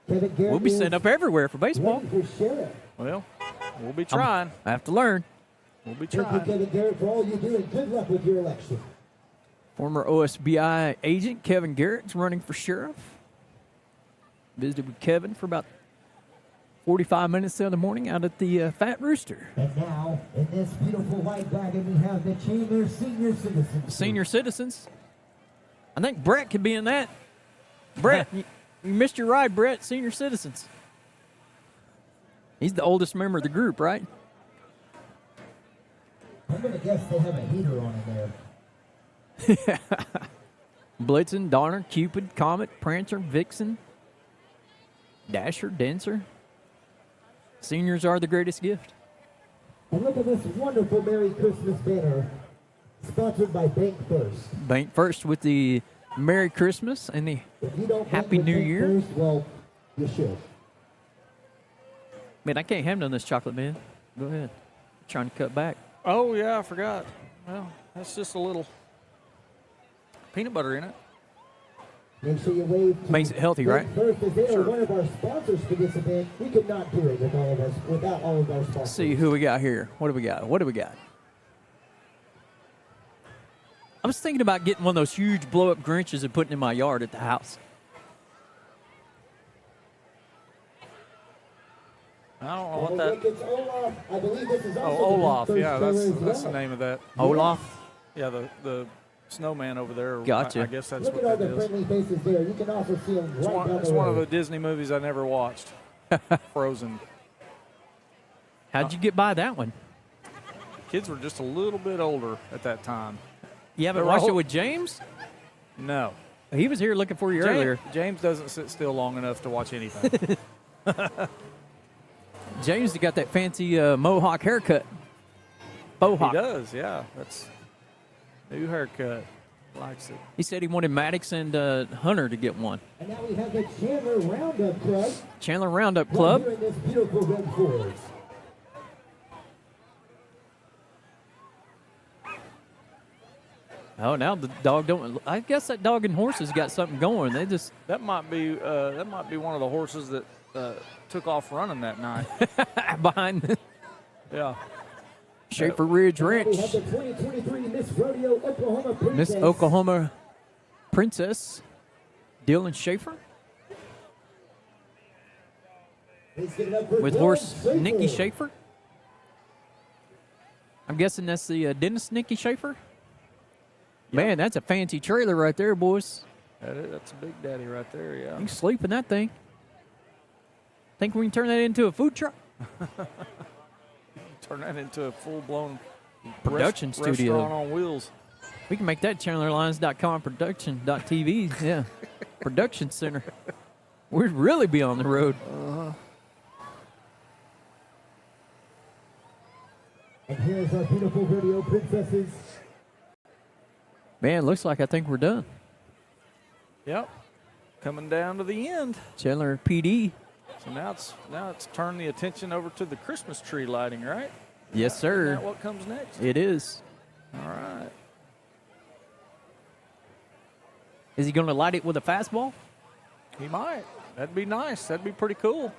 Kevin Garrett
We'll be
is
setting up everywhere for baseball.
running for sheriff.
Well, we'll be trying.
I have to learn.
We'll be
Thank you,
trying.
Kevin Garrett, for all you do, and good luck with your election.
Former OSBI agent Kevin Garrett's running for sheriff. Visited with Kevin for about 45 minutes the other morning out at the Fat Rooster.
And now, in this beautiful white wagon, we have the Chandler Senior Citizens.
Senior citizens. I think Brett could be in that. Brett, you missed your ride, Brett. Senior citizens. He's the oldest member of the group, right?
I'm going to guess they have a heater on in there.
Blitzen, Donner, Cupid, Comet, Prancer, Vixen, Dasher, Dancer. Seniors are the greatest gift.
And look at this wonderful Merry Christmas banner, sponsored by Bank First.
Bank First with the Merry Christmas and the
If you don't
Happy
bank with
New
Bank
Year.
First, well, you should.
Man, I can't have none of this chocolate, man. Go ahead. Trying to cut back.
Oh, yeah, I forgot. Well, that's just a little peanut butter in it.
Make sure you wave to
Makes it healthy, right?
First, as they
Sure.
are one of our sponsors for this event, we could not do it without all of our sponsors.
Let's see who we got here. What do we got? What do we got? I was thinking about getting one of those huge blow-up Grinches and putting in my yard at the house.
I don't know what that.
It's Olaf. I believe this is also
Oh, Olaf.
the
Yeah,
first
that's
show
the
as
name of that.
Olaf?
Yeah, the snowman over there.
Gotcha.
I guess that's
Look
what
at all
that
the
is.
friendly faces there. You can also see them
It's
right
one,
down
it's
the
one of the
road.
Disney movies I never watched. Frozen.
How'd you get by that one?
Kids were just a little bit older at that time.
You haven't
They're
watched
all-
it with James?
No.
He was here looking for you earlier.
James doesn't sit still long enough to watch anything.
James has got that fancy mohawk haircut. Bohawk.
He does, yeah. That's new haircut. Likes it.
He said he wanted Maddox and Hunter to get one.
And now we have the Chandler Roundup Club.
Chandler Roundup
Right
Club.
here in this beautiful red forest.
Oh, now the dog don't. I guess that dog and horses got something going. They just
That might be one of the horses that took off running that night.
behind
Yeah.
Schaefer Ridge
We
Ranch.
have the 2023 Miss Rodeo Oklahoma Princess.
Miss Oklahoma Princess, Dylan Schaefer,
Please give it up for
with
Dylan
horse
Schaefer.
Nikki Schaefer. I'm guessing that's the Dennis Nikki Schaefer. Man, that's a fancy trailer right there, boys.
That's a big daddy right there, yeah.
You can sleep in that thing. Think we can turn that into a food truck?
Turn that into a full-blown
Production studio.
restaurant on wheels.
We can make that ChandlerLines.com production.tv. Yeah. Production center. We'd really be on the road.
And here's our beautiful rodeo princesses.
Man, looks like I think we're done.
Yep. Coming down to the end.
Chandler PD.
So now it's turned the attention over to the Christmas tree lighting, right?
Yes,
Isn't
sir.
that what comes next?
It is.
All right.
Is he going to light it with a fastball?
He might. That'd be nice. That'd be pretty cool.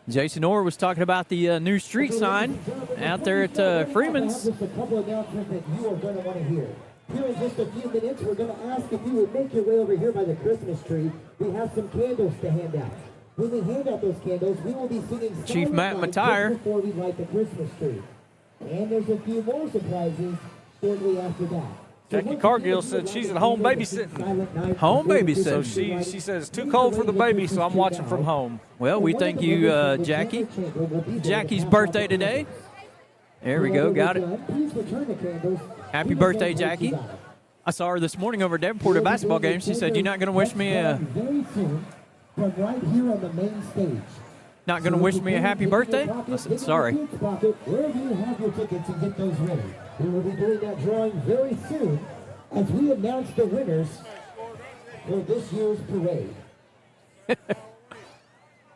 Jason Orr was talking about the new street sign out there at Freeman's.
Just a couple of announcements that you are going to want to hear. Here in just a few minutes, we're going to ask if you would make your way over here by the Christmas tree. We have some candles to hand out. When we hand out those candles, we will be singing
Chief
Silent
Matt
Night
Matire.
just before we light the Christmas tree. And there's a few more surprises shortly after that. So
Jackie
once
Cargill
again,
said
if you
she's
would
at home
like to sing
babysitting.
Silent Night
Home
before the
babysitting.
So
Christmas
she
tree
says it's too
lights,
cold for the
please delay
baby, so I'm
Christmas
watching
tree
from
out.
home.
Well, we
And one of
thank
the
you,
members of the
Jackie.
Chandler Chamber will be there to
Jackie's
pass out
birthday
the
today.
candles.
There we go. Got it.
Please return the candles.
Happy
to the
birthday,
same place
Jackie.
you got it.
I saw her this morning over at Davenport at a basketball game. She said, "You're not going to wish me a
Very soon, from right here on the main stage.
not going to wish me a happy birthday?" I said, "Sorry."
Wherever you have your tickets and get those ready. We will be doing that drawing very soon as we announce the winners for this year's parade.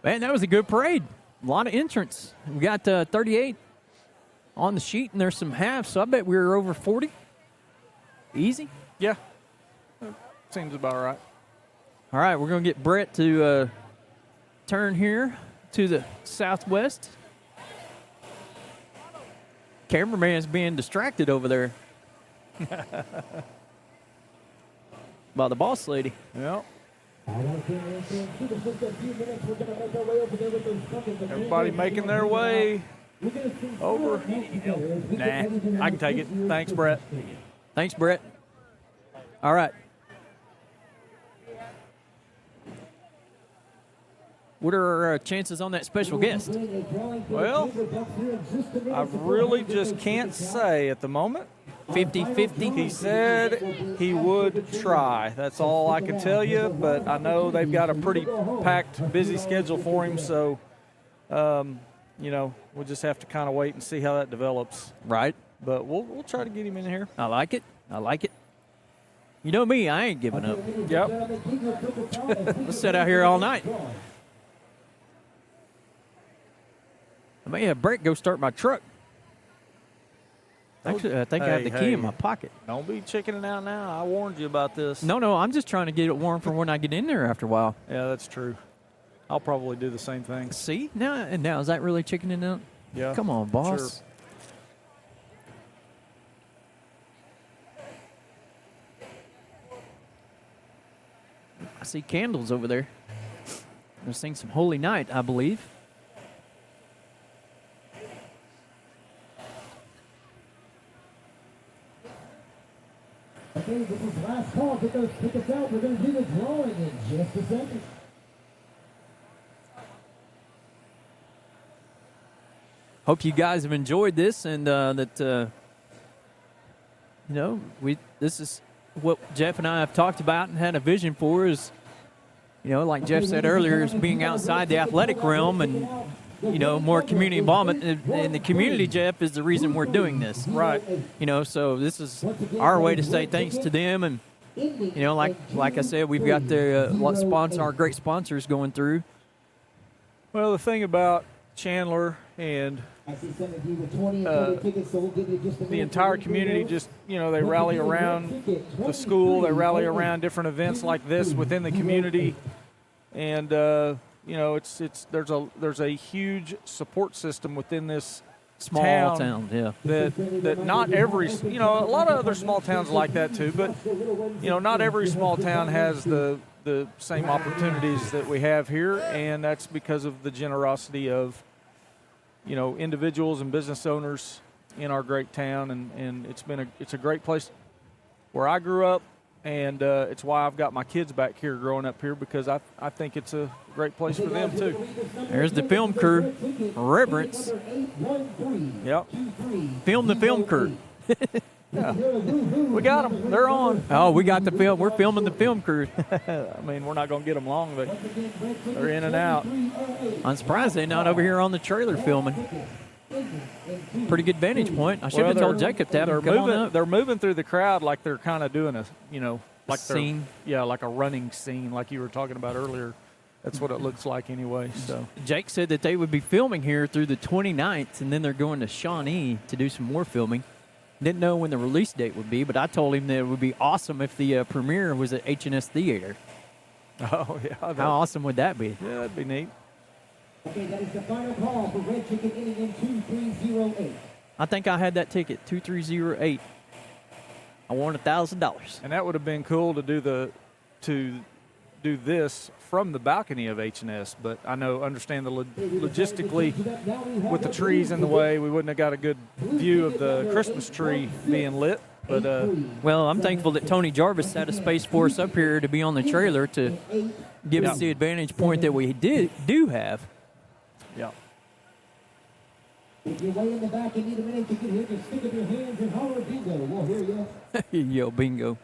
Man, that was a good parade. A lot of entrants. We got 38 on the sheet, and there's some halves, so I bet we were over 40. Easy.
Yeah. Seems about right.
All right, we're going to get Brett to turn here to the southwest. Cameraman's being distracted over there by the boss lady.
Yep.
Everybody
Everybody making their way over. Nah, I can take it. Thanks, Brett.
Thanks, Brett. All right. What are our chances on that special guest?
Well, I really just can't say at the moment.
50-50.
He said he would try. That's all I can tell you, but I know they've got a pretty packed, busy schedule for him, so, we'll just have to kind of wait and see how that develops.
Right.
But we'll try to get him in here.
I like it. I like it. You know me, I ain't giving up.
Yep.
Let's sit out here all night. I may have Brett go start my truck. Actually, I think I have the key in my pocket.
Don't be chickening out now. I warned you about this.
No, I'm just trying to get it warm for when I get in there after a while.
Yeah, that's true. I'll probably do the same thing.
See? Now is that really chickening out?
Yeah.
Come on, boss.
Sure.
I see candles over there. They're singing some Holy Night, I believe.
Okay, this is last call. Get those tickets out. We're going to do the drawing in just a second.
Hope you guys have enjoyed this and that this is what Jeff and I have talked about and had a vision for is, like Jeff said earlier, is being outside the athletic realm and, more community involvement. And the community, Jeff, is the reason we're doing this.
Right.
So this is our way to say thanks to them. And, like I said, we've got our great sponsors going through.
Well, the thing about Chandler and the entire community just, they rally around the school. They rally around different events like this within the community. And, there's a huge support system within this
small town, yeah.
That not every, a lot of other small towns like that too, but, not every small town has the same opportunities that we have here. And that's because of the generosity of, individuals and business owners in our great town, and it's a great place where I grew up, and it's why I've got my kids back here growing up here, because I think it's a great place for them too.
There's the film crew, Reverence.
Yep.
Film the film crew.
Yeah. We got them. They're on.
Oh, we got the film. We're filming the film crew.
I mean, we're not going to get them long, but they're in and out.
I'm surprised they're not over here on the trailer filming. Pretty good vantage point. I should have told Jacob that.
They're moving through the crowd like they're kind of doing like
scene.
Yeah, like a running scene, like you were talking about earlier. That's what it looks like anyway. So
Jake said that they would be filming here through the 29th, and then they're going to Shawnee to do some more filming. Didn't know when the release date would be, but I told him that it would be awesome if the premiere was at H&S Theater.
Oh, yeah.
How awesome would that be?
Yeah, that'd be neat.
Okay, that is the final call for Red Chicken ending in 2308.
I think I had that ticket, 2308. I won $1,000.
And that would have been cool to do this from the balcony of H&S, but I understand the logistically with the trees in the way, we wouldn't have got a good view of the Christmas tree being lit. But
well, I'm thankful that Tony Jarvis had a space for us up here to be on the trailer to give us the advantage point that we do have.
Yeah.
If you're way in the back and need a minute to get here, just stick up your hands and holler bingo. We'll hear you.
Yo, bingo.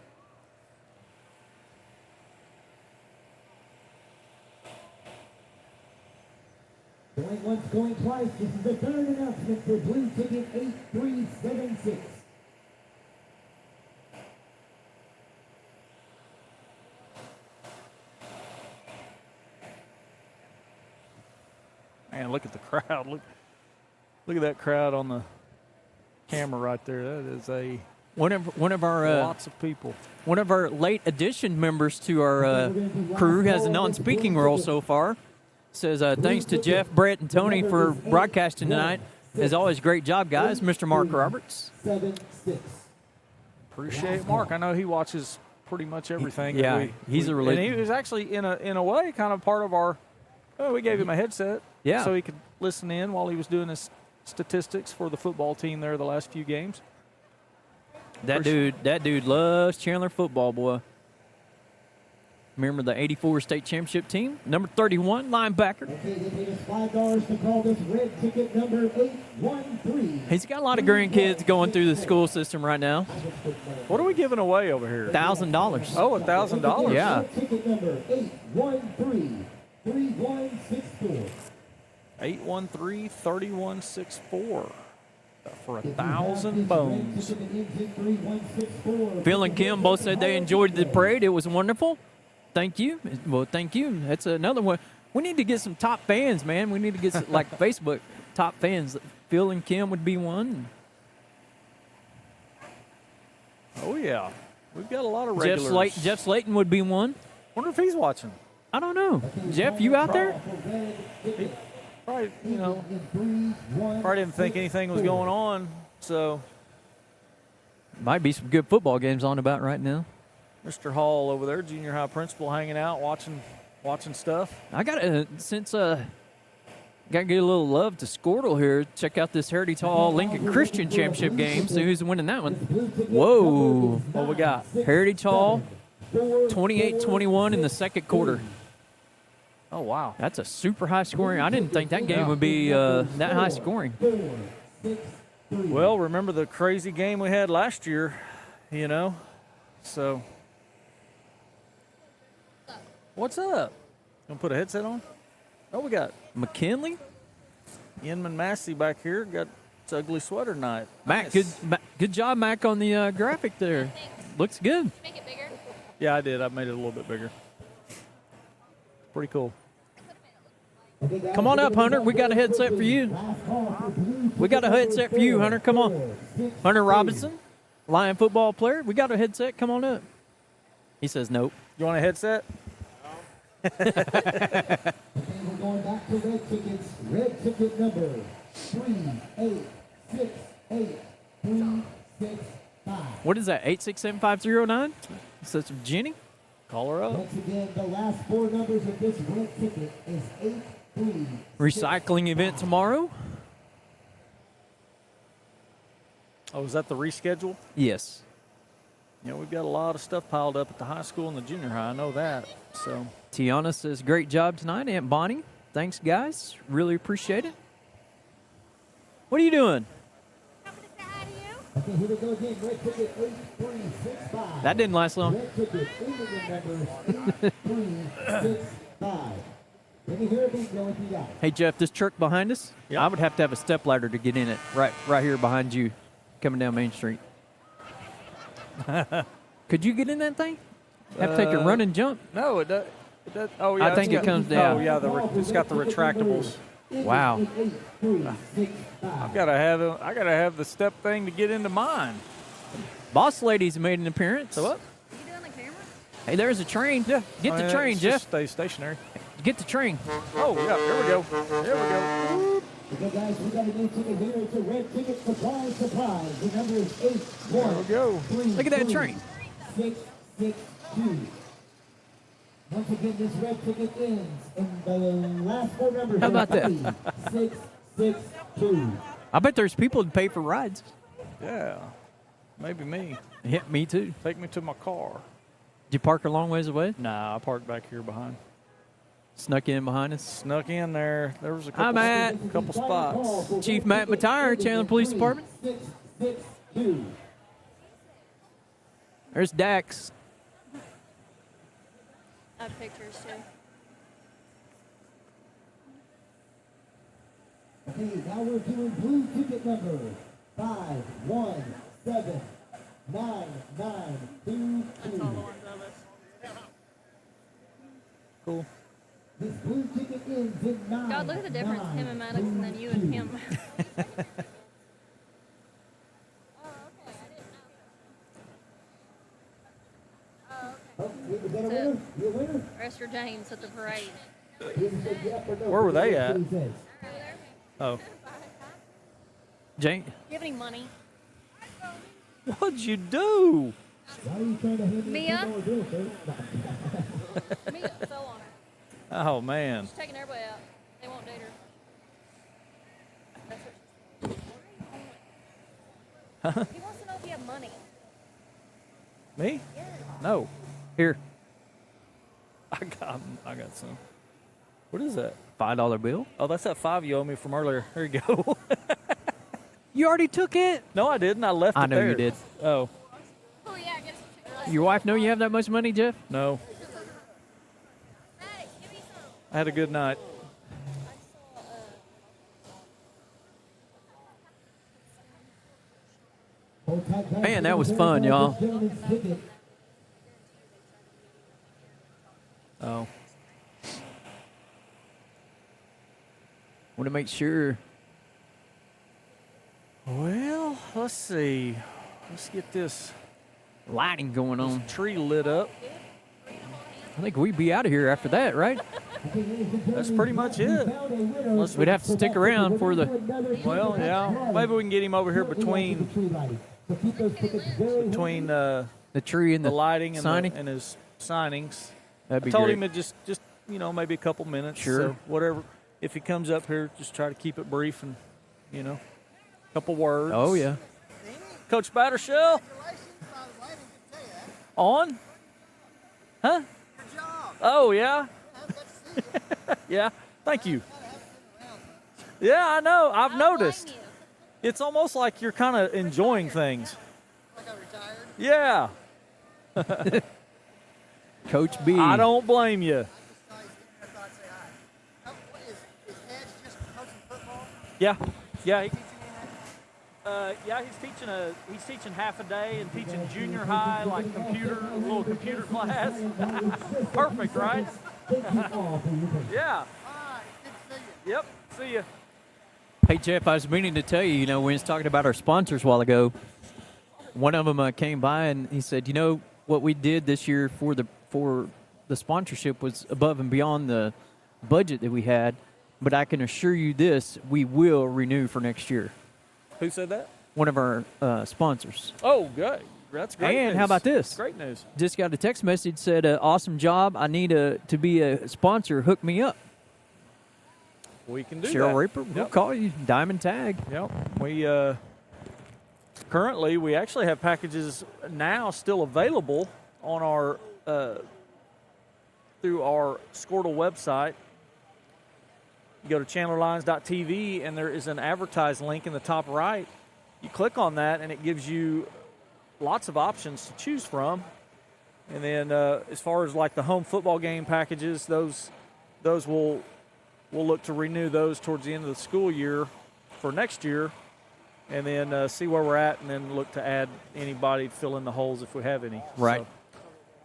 Going once, going twice. This is the third announcement for Blue Ticket 8376.
Man, look at the crowd. Look at that crowd on the camera right there. That is
one of our
lots of people.
One of our late addition members to our crew has a non-speaking role so far. Says thanks to Jeff, Brett, and Tony for broadcasting tonight. As always, great job, guys. Mr. Mark Roberts.
7-6.
Appreciate Mark. I know he watches pretty much everything.
He's a religion.
And he was actually in a way kind of part of our. We gave him a headset, so he could listen in while he was doing his statistics for the football team there the last few games.
That dude loves Chandler football, boy. Remember the '84 state championship team? Number 31 linebacker.
Okay, they paid us $5 to call this red ticket number 813.
He's got a lot of grandkids going through the school system right now.
What are we giving away over here?
$1,000.
Oh, $1,000.
Yeah.
Red ticket number 813-3164.
813-3164 for 1,000 bones.
Phil and Kim both said they enjoyed the parade. It was wonderful. Thank you. Well, thank you. That's another one. We need to get some top fans, man. We need to get some, like Facebook top fans. Phil and Kim would be one.
Oh, yeah. We've got a lot of regulars.
Jeff Slayton would be one.
Wonder if he's watching.
I don't know. Jeff, you out there?
He probably, probably didn't think anything was going on. So,
Might be some good football games on about right now.
Mr. Hall over there, junior high principal, hanging out, watching stuff.
I got to, gotta give a little love to Squirtle here. Check out this Heritage Hall Lincoln Christian Championship game. See who's winning that one. Whoa.
What we got?
Heritage Hall, 28-21 in the second quarter.
Oh, wow.
That's a super high scoring. I didn't think that game would be that high scoring.
Well, remember the crazy game we had last year, So, what's up? Gonna put a headset on? Oh, we got
McKinley?
Inman Massey back here. Got its ugly sweater night.
Mac,
Nice.
good job, Mac, on the graphic there. Looks good.
Make it bigger.
Yeah, I did. I made it a little bit bigger. Pretty cool.
Come on up, Hunter. We got a headset for you. We got a headset for you, Hunter. Come on. Hunter Robinson, Lion football player. We got a headset. Come on up. He says nope.
You want a headset?
We're going back to red tickets. Red ticket number 3868365.
What is that, 867-509? Is that some Jenny?
Call her up.
Once again, the last four numbers of this red ticket is 83.
Recycling event tomorrow?
Oh, is that the reschedule?
Yes.
We've got a lot of stuff piled up at the high school and the junior high. I know that. So,
Tiana says, great job tonight. Aunt Bonnie, thanks, guys. Really appreciate it. What are you doing?
Okay, here we go again. Red ticket 8365.
That didn't last long.
Red ticket, Indian numbers 8365. Let me hear a beat, Joe, if you got it.
Hey, Jeff, this truck behind us,
Yep.
I would have to have a step ladder to get in it right here behind you coming down Main Street. Could you get in that thing? Have to take a run and jump?
no, it does. Oh, yeah.
I think
it's
it
got-
comes down.
Oh, yeah. It's got the retractables.
Wow.
I gotta have the step thing to get into mine.
Boss Lady's made an appearance.
So what?
You doing the camera?
Hey, there's a train. Yeah. Get the train,
It's
Jeff.
just stay stationary.
Get the train.
Oh, yeah. Here we go. Here we go.
Okay, guys, we got a new ticket here. It's a red ticket. Surprise, surprise. The number is
There we go.
8133.
Look at that train.
662. Once again, this red ticket ends in the last four numbers.
How about that?
662.
I bet there's people that pay for rides.
Yeah. Maybe me.
Yeah, me too.
Take me to my car.
Did you park a long ways away?
Nah, I parked back here behind.
Snuck in behind us.
Snuck in there. There was a
Hi,
couple,
Matt.
couple spots.
Chief Matt Matire, Chandler Police Department.
662.
There's Dax.
I have pictures too.
Okay, now we're doing blue ticket number 5179922.
That's all the ones of us.
Cool.
This blue ticket ends in 9.
God, look at the difference, him and Maddox, and then you and him.
Oh, is that a winner? You a winner?
Esther James at the parade.
He said yes or no.
Where were they at?
That's what he says.
Oh.
Jane.
Do you have any money?
What'd you do?
Why are you trying to hand me
Mia?
$2 bill, sir?
Me, so on her.
Oh, man.
She's taking everybody out. They won't date her. That's what he wants to know if you have money.
Me?
Yeah.
No.
Here,
I got some. What is that?
$5 bill.
Oh, that's that 5 you owe me from earlier. There you go.
You already took it.
No, I didn't. I left
I
it
know
there.
you did.
Oh,
Oh, yeah, I guess you
Your wife know you have that much money, Jeff?
no.
Maddox, give me some.
I had a good night.
Hold tight, guys.
Man, that was fun, y'all.
This gentleman's ticket.
Oh.
Want to make sure.
Well, let's see. Let's get this
lighting going on.
Tree lit up.
I think we'd be out of here after that, right?
That's pretty much it.
We'd have to stick around for the.
Well, yeah. Maybe we can get him over here between
The tree and
the
the
lighting and,
signing.
and his signings.
That'd be
I told
great.
him to just maybe a couple minutes.
Sure.
So whatever. If he comes up here, just try to keep it brief and a couple words.
Oh yeah.
Coach Battershell. On? Huh? Oh yeah. Yeah. Thank you. Yeah, I know. I've noticed. It's almost like you're kind of enjoying things.
Like I retired.
Yeah.
Coach B.
I don't blame you.
I thought I'd say hi. What is Edge just coaching football?
Yeah. Yeah.
Teaching anything?
He's teaching half a day and teaching junior high, like a little computer class. Perfect, right? Yeah.
Hi, good to see you.
Yep. See ya.
Hey Jeff, I was meaning to tell you. When we was talking about our sponsors a while ago, one of them came by and he said, what we did this year for the sponsorship was above and beyond the budget that we had, but I can assure you this: we will renew for next year.
Who said that?
One of our sponsors.
Oh, good. That's great.
And
news.
how about this?
Great news.
Just got a text message said, "Awesome job! I need to be a sponsor. Hook me up."
We can do
Cheryl
that.
Reaper, we'll
Yep.
call you. Diamond Tag.
Yep. We currently we actually have packages now still available on our through our Squirtle website. You go to chandlerlines.tv and there is an advertise link in the top right. You click on that and it gives you lots of options to choose from. And then as far as like the home football game packages, those we'll look to renew those towards the end of the school year for next year, and then see where we're at, and then look to add anybody to fill in the holes if we have any.
Right.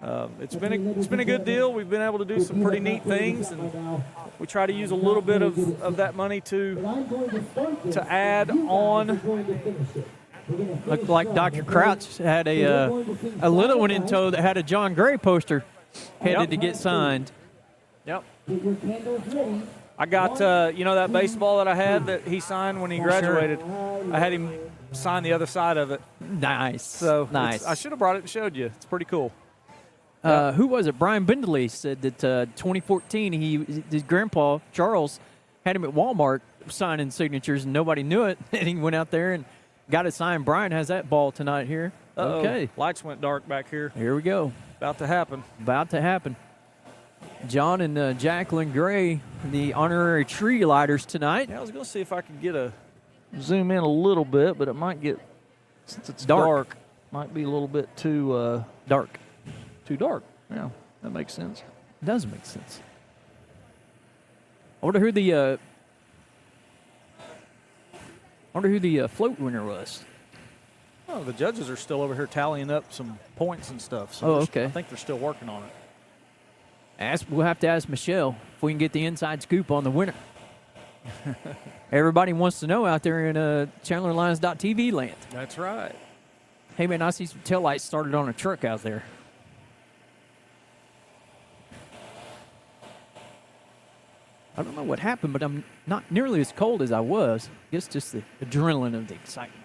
So, it's been a good deal. We've been able to do some pretty neat things, and we try to use a little bit of that money to add on.
Looked like Dr. Crouch had a little one in tow that had a John Gray poster headed
Yep.
to get signed.
Yep. I got that baseball that I had that he signed when he graduated. I had him sign the other side of it.
Nice.
So
nice.
I should have brought it and showed you. It's pretty cool.
Who was it? Brian Bindley said that 2014, his grandpa, Charles, had him at Walmart signing signatures, and nobody knew it. And he went out there and got it signed. Brian has that ball tonight here.
Uh-oh.
Okay.
Lights went dark back here.
Here we go.
About to happen.
About to happen. John and Jacqueline Gray, the honorary tree lighters tonight.
Yeah, I was going to see if I could get a zoom in a little bit, but it might get, since it's dark, might be a little bit too
Dark.
too dark. Yeah, that makes sense.
It does make sense. I wonder who the float winner was.
Oh, the judges are still over here tallying up some points and stuff. So
Oh,
they're-
okay.
I think they're still working on it.
We'll have to ask Michelle if we can get the inside scoop on the winner. Everybody wants to know out there in ChandlerLines.tv land.
That's right.
Hey, man, I see some taillights started on a truck out there. I don't know what happened, but I'm not nearly as cold as I was. I guess just the adrenaline of the excitement.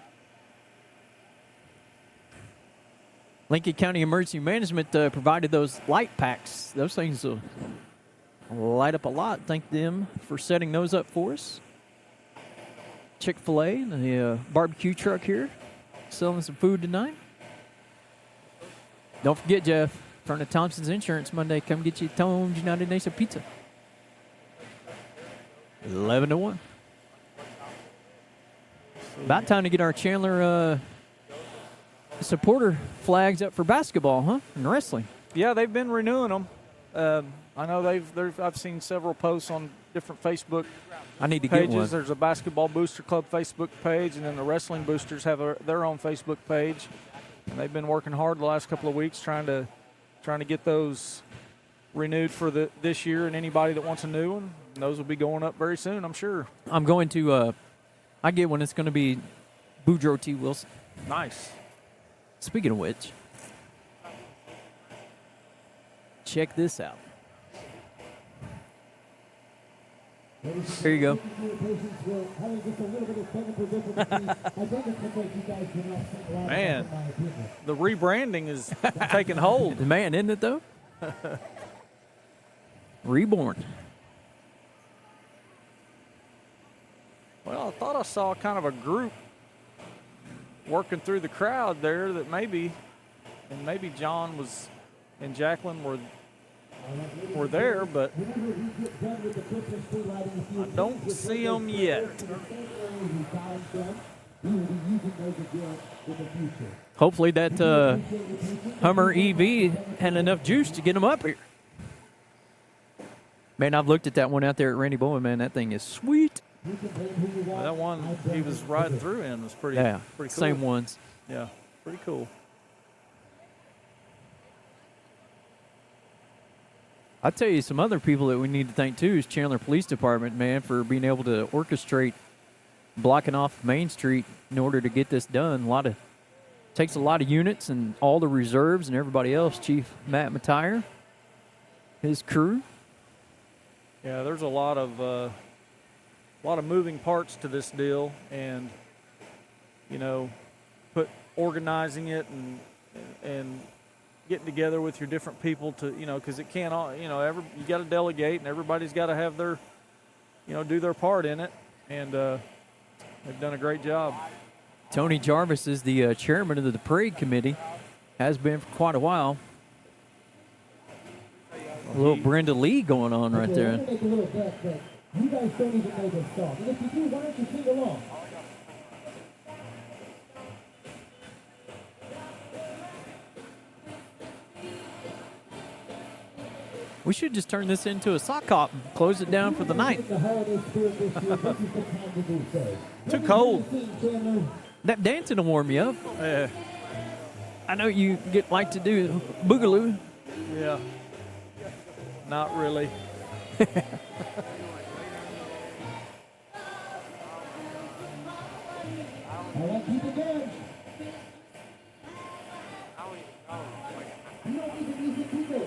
Lincoln County Emergency Management provided those light packs. Those things will light up a lot. Thank them for setting those up for us. Chick-fil-A, the barbecue truck here, selling some food tonight. Don't forget, Jeff, in front of Thompson's Insurance Monday, come get you Tone's United Nation Pizza. 11-1. About time to get our Chandler supporter flags up for basketball, huh? And wrestling.
Yeah, they've been renewing them. I know I've seen several posts on different Facebook
I need to get
pages.
one.
There's a Basketball Booster Club Facebook page, and then the Wrestling Boosters have their own Facebook page. And they've been working hard the last couple of weeks trying to get those renewed for this year, and anybody that wants a new one, those will be going up very soon, I'm sure.
I'm going to, I get one. It's going to be Boudreaux T. Wilson.
Nice.
Speaking of which, Check this out. Here you go.
Man, the rebranding is taking hold.
Man, isn't it though? Reborn.
Well, I thought I saw kind of a group working through the crowd there that maybe John was and Jacqueline were there, but I don't see them yet.
Hopefully that Hummer EV had enough juice to get them up here. Man, I've looked at that one out there at Randy Bowman, man. That thing is sweet.
Well, that one he was riding through in was pretty cool.
Same ones.
Yeah, pretty cool.
I'll tell you some other people that we need to thank too is Chandler Police Department, man, for being able to orchestrate blocking off Main Street in order to get this done. Takes a lot of units and all the reserves and everybody else. Chief Matt Matire, his crew.
Yeah, there's a lot of moving parts to this deal, and organizing it and getting together with your different people to because it can't all you got to delegate, and everybody's got to have their do their part in it, and they've done a great job.
Tony Jarvis is the chairman of the parade committee, has been for quite a while. A little Brenda Lee going on right there.
I'm gonna make a little bet that you guys don't even know this song. And if you do, why don't you sing along?
We should just turn this into a sock hop and close it down for the night.
The holiday spirit this year, this is the time to do so.
Too cold.
That dancing will warm you up.
Yeah.
I know you like to do boogaloo.
Yeah. Not really.
All right, keep it going. You don't need the music either.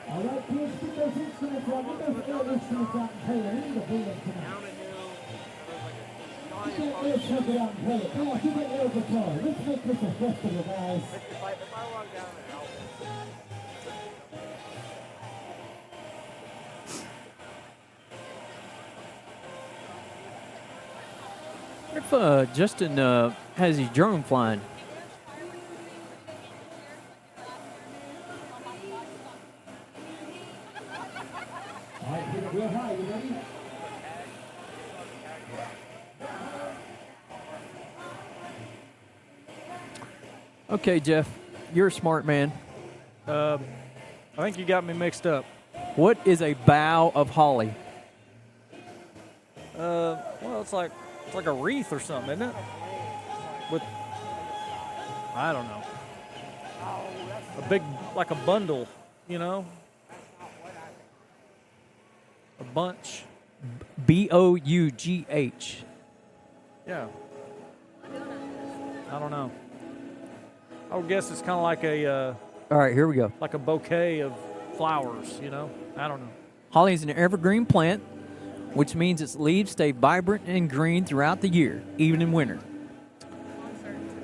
All right, kids, get those instruments out. Get those air instruments out and play them. We need to play them tonight. Get that air trumpet out and play it. Come on, get that air guitar. Let's make this a festival, guys.
If Justin has his drone flying.
All right, hit it real high. You ready?
Okay, Jeff, you're a smart man.
I think you got me mixed up.
What is a bough of holly?
Well, it's like a wreath or something, isn't it? With I don't know. A big, like a bundle, a bunch.
B-O-U-G-H.
Yeah. I don't know. I would guess it's kind of like a
All right, here we go.
like a bouquet of flowers, I don't know.
Holly is an evergreen plant, which means its leaves stay vibrant and green throughout the year, even in winter.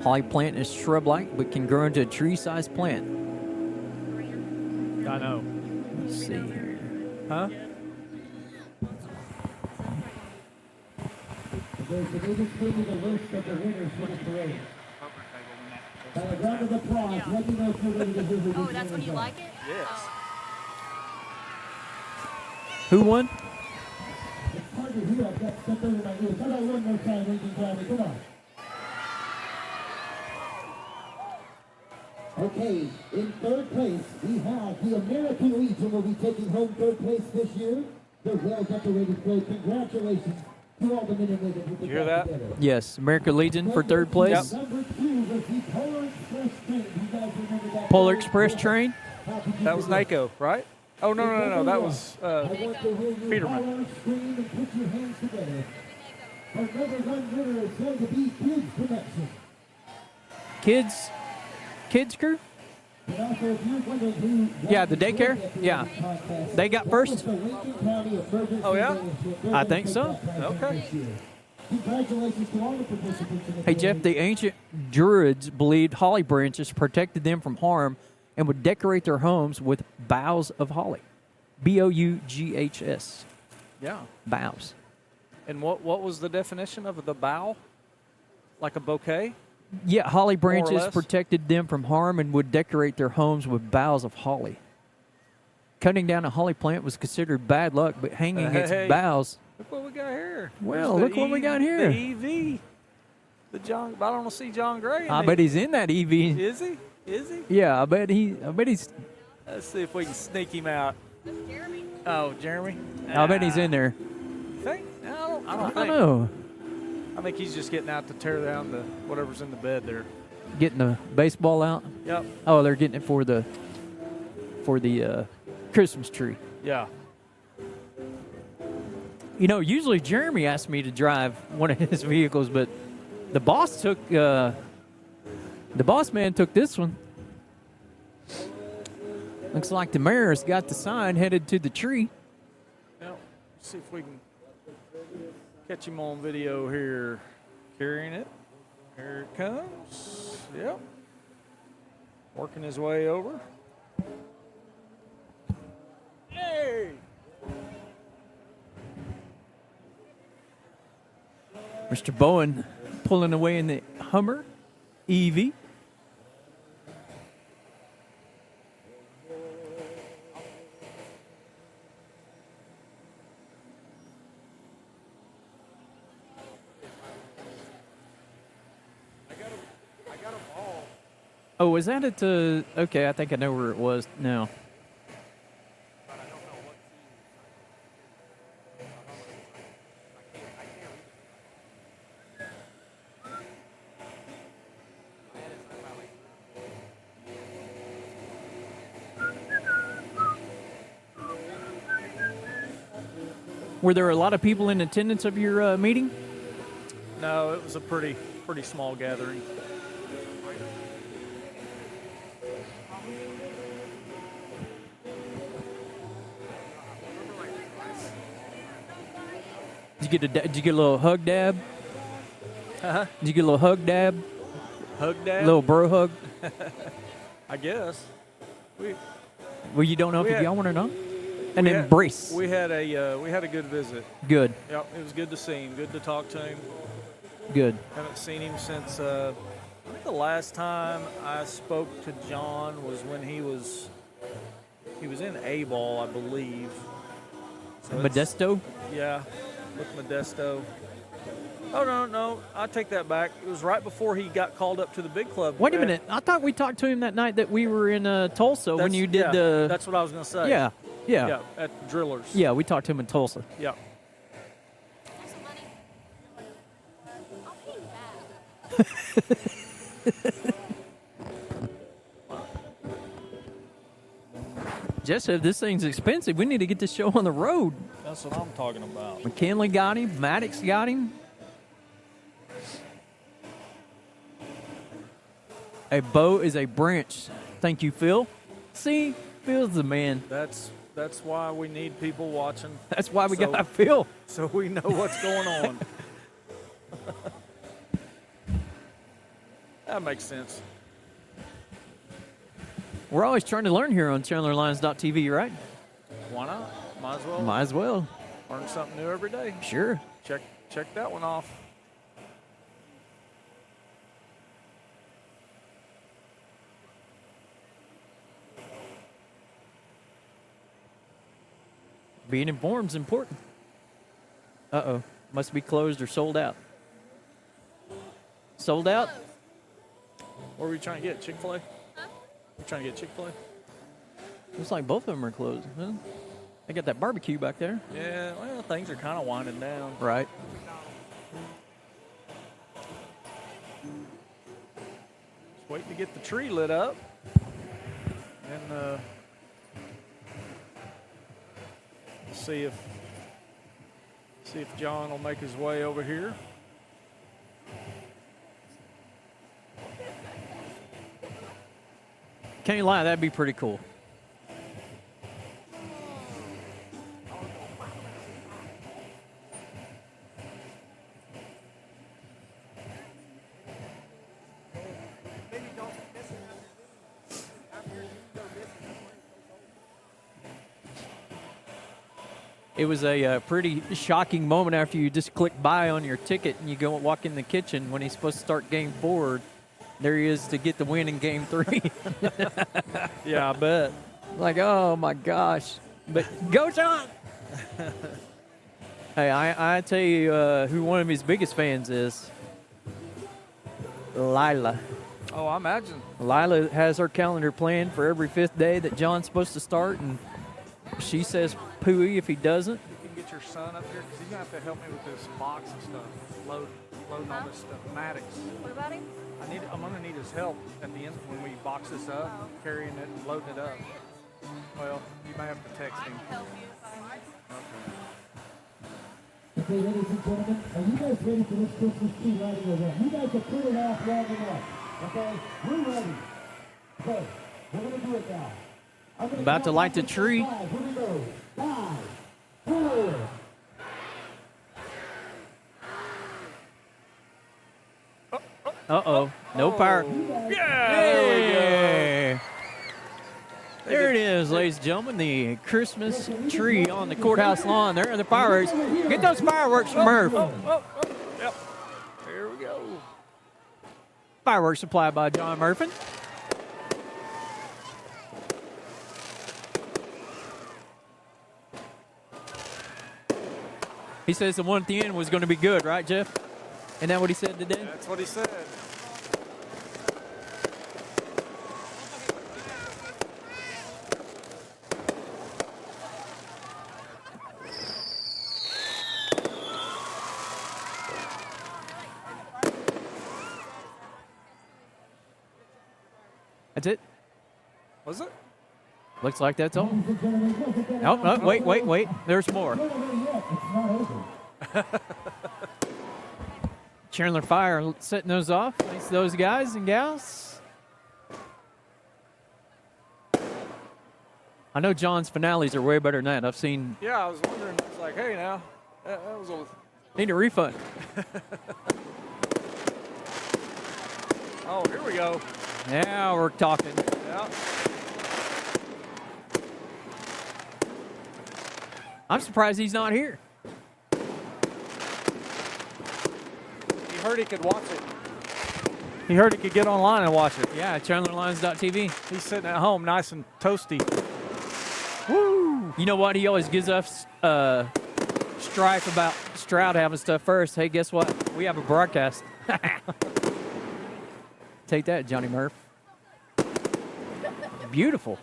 Holly plant is shrub-like, but can grow into a tree-sized plant.
I know.
Let's see here.
Huh?
Okay, so they just gave me the list of the winners for the parade. By a round of applause, let me know if you're ready to hear who these
Oh, that's when
winners
you
are.
like it?
Yes.
Who won?
It's hard to hear. I've got stuff over my ears. How about one more time, Lincoln County? Come on. Okay, in third place, we have the American Legion will be taking home third place this year. The well-decorated float. Congratulations to all the men and women who put
hear that?
together.
Yes, American Legion for third place.
Number 2 was the Polar Express train. You guys remember that?
Polar Express train.
How could you
That was
forget?
NACO, right? Oh, no. That was
I want to hear you
Peterman.
holler, scream, and put your hands together. Our number one winner is going to be Kids Connection.
Kids crew?
And also, if you're wondering who
Yeah, the daycare? Yeah. They got first?
the Lincoln County Emergency
Oh, yeah?
Management, they're
I
gonna
think
take
so.
that prize
Okay.
this year. Congratulations to all the participants in the
Hey, Jeff, the ancient Druids believed holly branches protected them from harm and would decorate their homes with boughs of holly. Boughs.
Yeah.
Boughs.
And what was the definition of the bough? Like a bouquet?
Yeah, holly
or
branches
less?
protected them from harm and would decorate their homes with boughs of holly. Cutting down a holly plant was considered bad luck, but hanging its
Hey.
boughs.
Look what we got here.
Well,
There's
look what we got here.
The EV. The John. I don't see John Gray.
I bet he's in that EV.
Is he? Is he?
Yeah, I bet he's.
Let's see if we can sneak him out. Jeremy. Oh, Jeremy.
I bet he's in there.
Think? I don't
I
think.
don't know.
I think he's just getting out to tear down the whatever's in the bed there.
Getting the baseball out.
Yep.
Oh, they're getting it for the Christmas tree.
Yeah.
You know, usually Jeremy asked me to drive one of his vehicles, but the boss man took this one. Looks like the mayor's got the sign headed to the tree.
Yep. See if we can catch him on video here. Carrying it. Here it comes. Yep. Working his way over. Hey!
Mr. Bowen pulling away in the Hummer EV. Oh, was that at the... Okay, I think I know where it was now. Were there a lot of people in attendance of your meeting?
No, it was a pretty small gathering.
Did you get a little hug dab?
Uh-huh.
Did you get a little hug dab?
Hug dad?
Little bro hug?
I guess.
Well, you don't know
We
if
had-
you want or not? An
we had-
embrace.
We had a good visit.
Good,
Yep, it was good to see him. Good to talk to him.
good.
Haven't seen him since I think the last time I spoke to John was when he was in A-ball, I believe. So it's-
Modesto?
Yeah, with Modesto. Oh no, I take that back. It was right before he got called up to the big club.
Wait a minute. I thought we talked to him that night that we were in Tulsa when you did
yeah,
the...
That's what I was gonna say.
Yeah, yeah.
Yeah, at Drillers.
Yeah, we talked to him in Tulsa.
Yeah.
Have some money? I'll pay you back.
Jess said this thing's expensive. We need to get this show on the road.
That's what I'm talking about.
McKinley got him. Maddox got him. A bow is a branch. Thank you, Phil. See, Phil's the man.
That's why we need people watching.
That's why we
So-
got Phil.
So we know what's going on. That makes sense.
We're always trying to learn here on ChandlerLions.tv, right?
Why not? Might as well
Might as well.
learn something new every day.
Sure.
Check that one off.
Being informed is important. Uh-oh. Must be closed or sold out. Sold out?
What were you trying to get? Chick-fil-A? You trying to get Chick-fil-A?
Looks like both of them are closed. Huh? They got that barbecue back there.
Yeah, well, things are kind of winding down.
Right.
Just waiting to get the tree lit up. And see See if John will make his way over here.
Can't lie, that'd be pretty cool. It was a pretty shocking moment after you just click buy on your ticket and you go walk in the kitchen when he's supposed to start game 4. There he is to get the win in game 3.
Yeah, I bet.
Like, oh my gosh. But go, John! Hey, I tell you who one of his biggest fans is. Lila.
Oh, I imagine.
Lila has her calendar planned for every 5th day that John's supposed to start, and she says pooey if he doesn't.
You can get your son up here because he's going to have to help me with this box and stuff. Loading all this stuff. Maddox.
What about him?
I'm going to need his help at the end when we box this up, carrying it and loading it up. Well, you may have to text him.
Help you if I
Okay, ladies and gentlemen, are you guys ready for this Christmas tree lighting event? You guys have put it off long enough. Okay, we're ready. Okay, we're going to do it now. I'm gonna
About to
count
light the
down from
tree.
5. Here we go. 5, 4.
Uh-oh. No power.
Yeah!
There it is, ladies and gentlemen, the Christmas tree on the courthouse lawn. There are the fireworks. Get those fireworks from Murph.
Yep. There we go.
Fireworks supplied by John Murphy. He says the one at the end was going to be good, right, Jeff? Isn't that what he said today?
That's what he said.
That's it?
Was it?
Looks like that's all. Oh, wait. There's more. Chandler Fire setting those off. Thanks to those guys and gals. I know John's finales are way better than that. I've seen.
Yeah, I was wondering. It's like, hey, now, that was a...
Need a refund.
Oh, here we go.
Now we're talking.
Yeah.
I'm surprised he's not here.
He heard he could watch it. He heard he could get online and watch it.
Yeah, ChandlerLines.tv.
He's sitting at home nice and toasty.
Woo! You know what? He always gives us strife about Stroud having stuff first. Hey, guess what? We have a broadcast. Take that, Johnny Murph. Beautiful.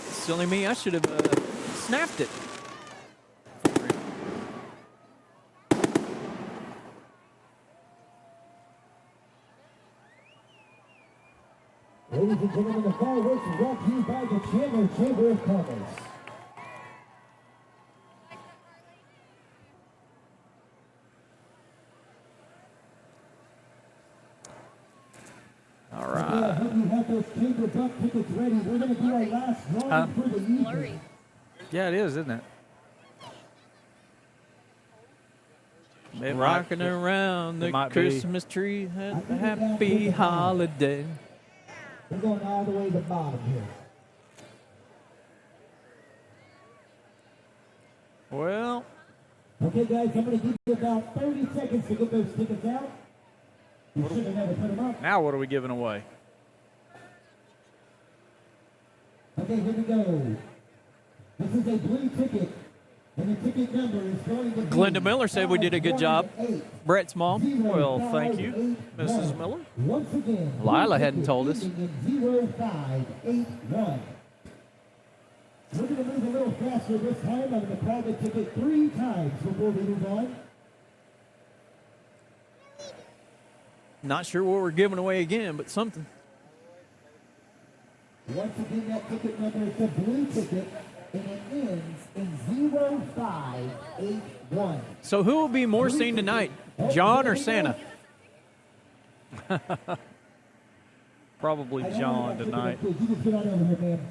Silly me, I should have snapped it.
Ladies and gentlemen, the fireworks are brought to you by the Chandler Chamber of Commerce.
All
Okay, I
right.
hope you have those chamber buck tickets ready. We're going to do our last drawing for the evening.
blurry.
Yeah, it is, isn't it? It might-
Rocking around
it
the
might be.
Christmas tree, had a happy holiday.
We're going all the way to the bottom here.
Well,
Okay, guys, I'm going to give you about 30 seconds to get those tickets out. You should have never put them up.
now what are we giving away?
Okay, here we go. This is a blue ticket, and the ticket number is going to be...
Glenda Miller said we did a good job.
518.
Brett's mom.
Well, thank you, Mrs. Miller.
Once again,
Lila hadn't told us.
0581. We're going to move a little faster this time. I'm going to call the ticket 3 times before we move on.
Not sure what we're giving away again, but something.
Once again, that ticket number is the blue ticket, and it ends in 0581.
So who will be more seen tonight, John or Santa?
Probably John tonight.
You just get on over here, ma'am.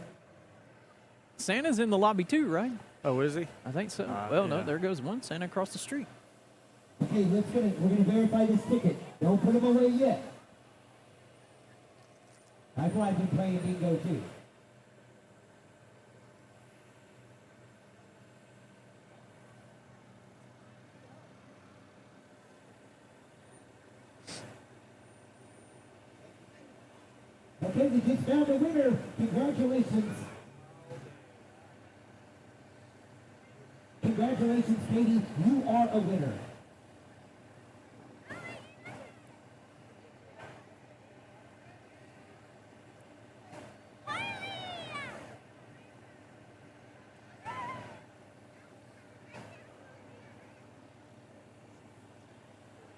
Santa's in the lobby too, right?
Oh, is he?
I think so. Well, no,
yeah.
there goes one Santa across the street.
Okay, we're gonna verify this ticket. Don't put them away yet. That's why I've been playing bingo too. Okay, we just found a winner. Congratulations. Congratulations, Katie. You are a winner.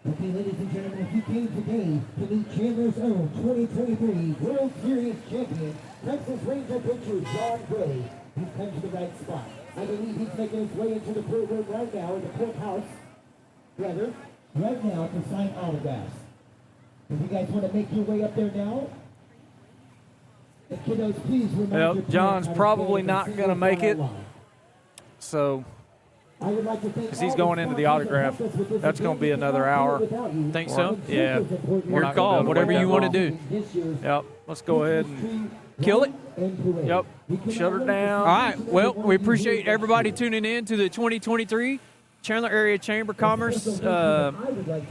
Okay, ladies and gentlemen, if you came today to meet Chandler's own 2023 World Series champion, Texas Ranger pitcher John Gray, you've come to the right spot. I believe he's making his way into the courtroom right now, in the courthouse, rather, right now to sign autographs. If you guys want to make your way up there now, and kiddos, please remind your
Well,
parents
John's
how to
probably
stand
not
and
going to
single
make it.
file line.
So,
I would like to thank
because he's
all
going into the
sponsors that
autograph,
helped us with this
that's going to be
event.
another hour.
Without you,
Think so?
Yeah.
Your
not gonna
call,
be able to
whatever
wait
you
that
want to
long.
do.
This year's
Yep, let's go ahead and
Kill it?
Yep. Shut her down.
All right. Well, we appreciate everybody tuning in to the 2023 Chandler Area Chamber of Commerce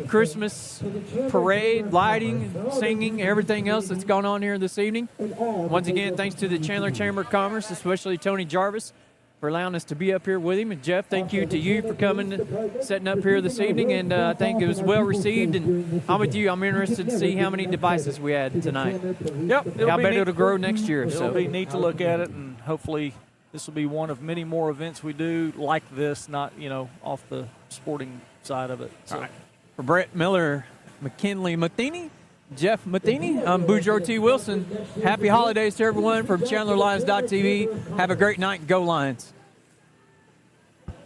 Christmas parade, lighting, singing, everything else that's going on here this evening. Once again, thanks to the Chandler Chamber of Commerce, especially Tony Jarvis, for allowing us to be up here with him. And Jeff, thank you to you for coming, setting up here this evening. And I think it was well received. And I'm with you. I'm interested to see how many devices we had tonight.
Yep.
I bet it'll grow next year.
It'll
So
be neat to look at it, and hopefully this will be one of many more events we do like this, not, off the sporting side of it. So.
for Brett Miller, McKinley Matheny, Jeff Matheny, I'm Boudreaux T. Wilson. Happy holidays to everyone from ChandlerLions.tv. Have a great night. Go Lions.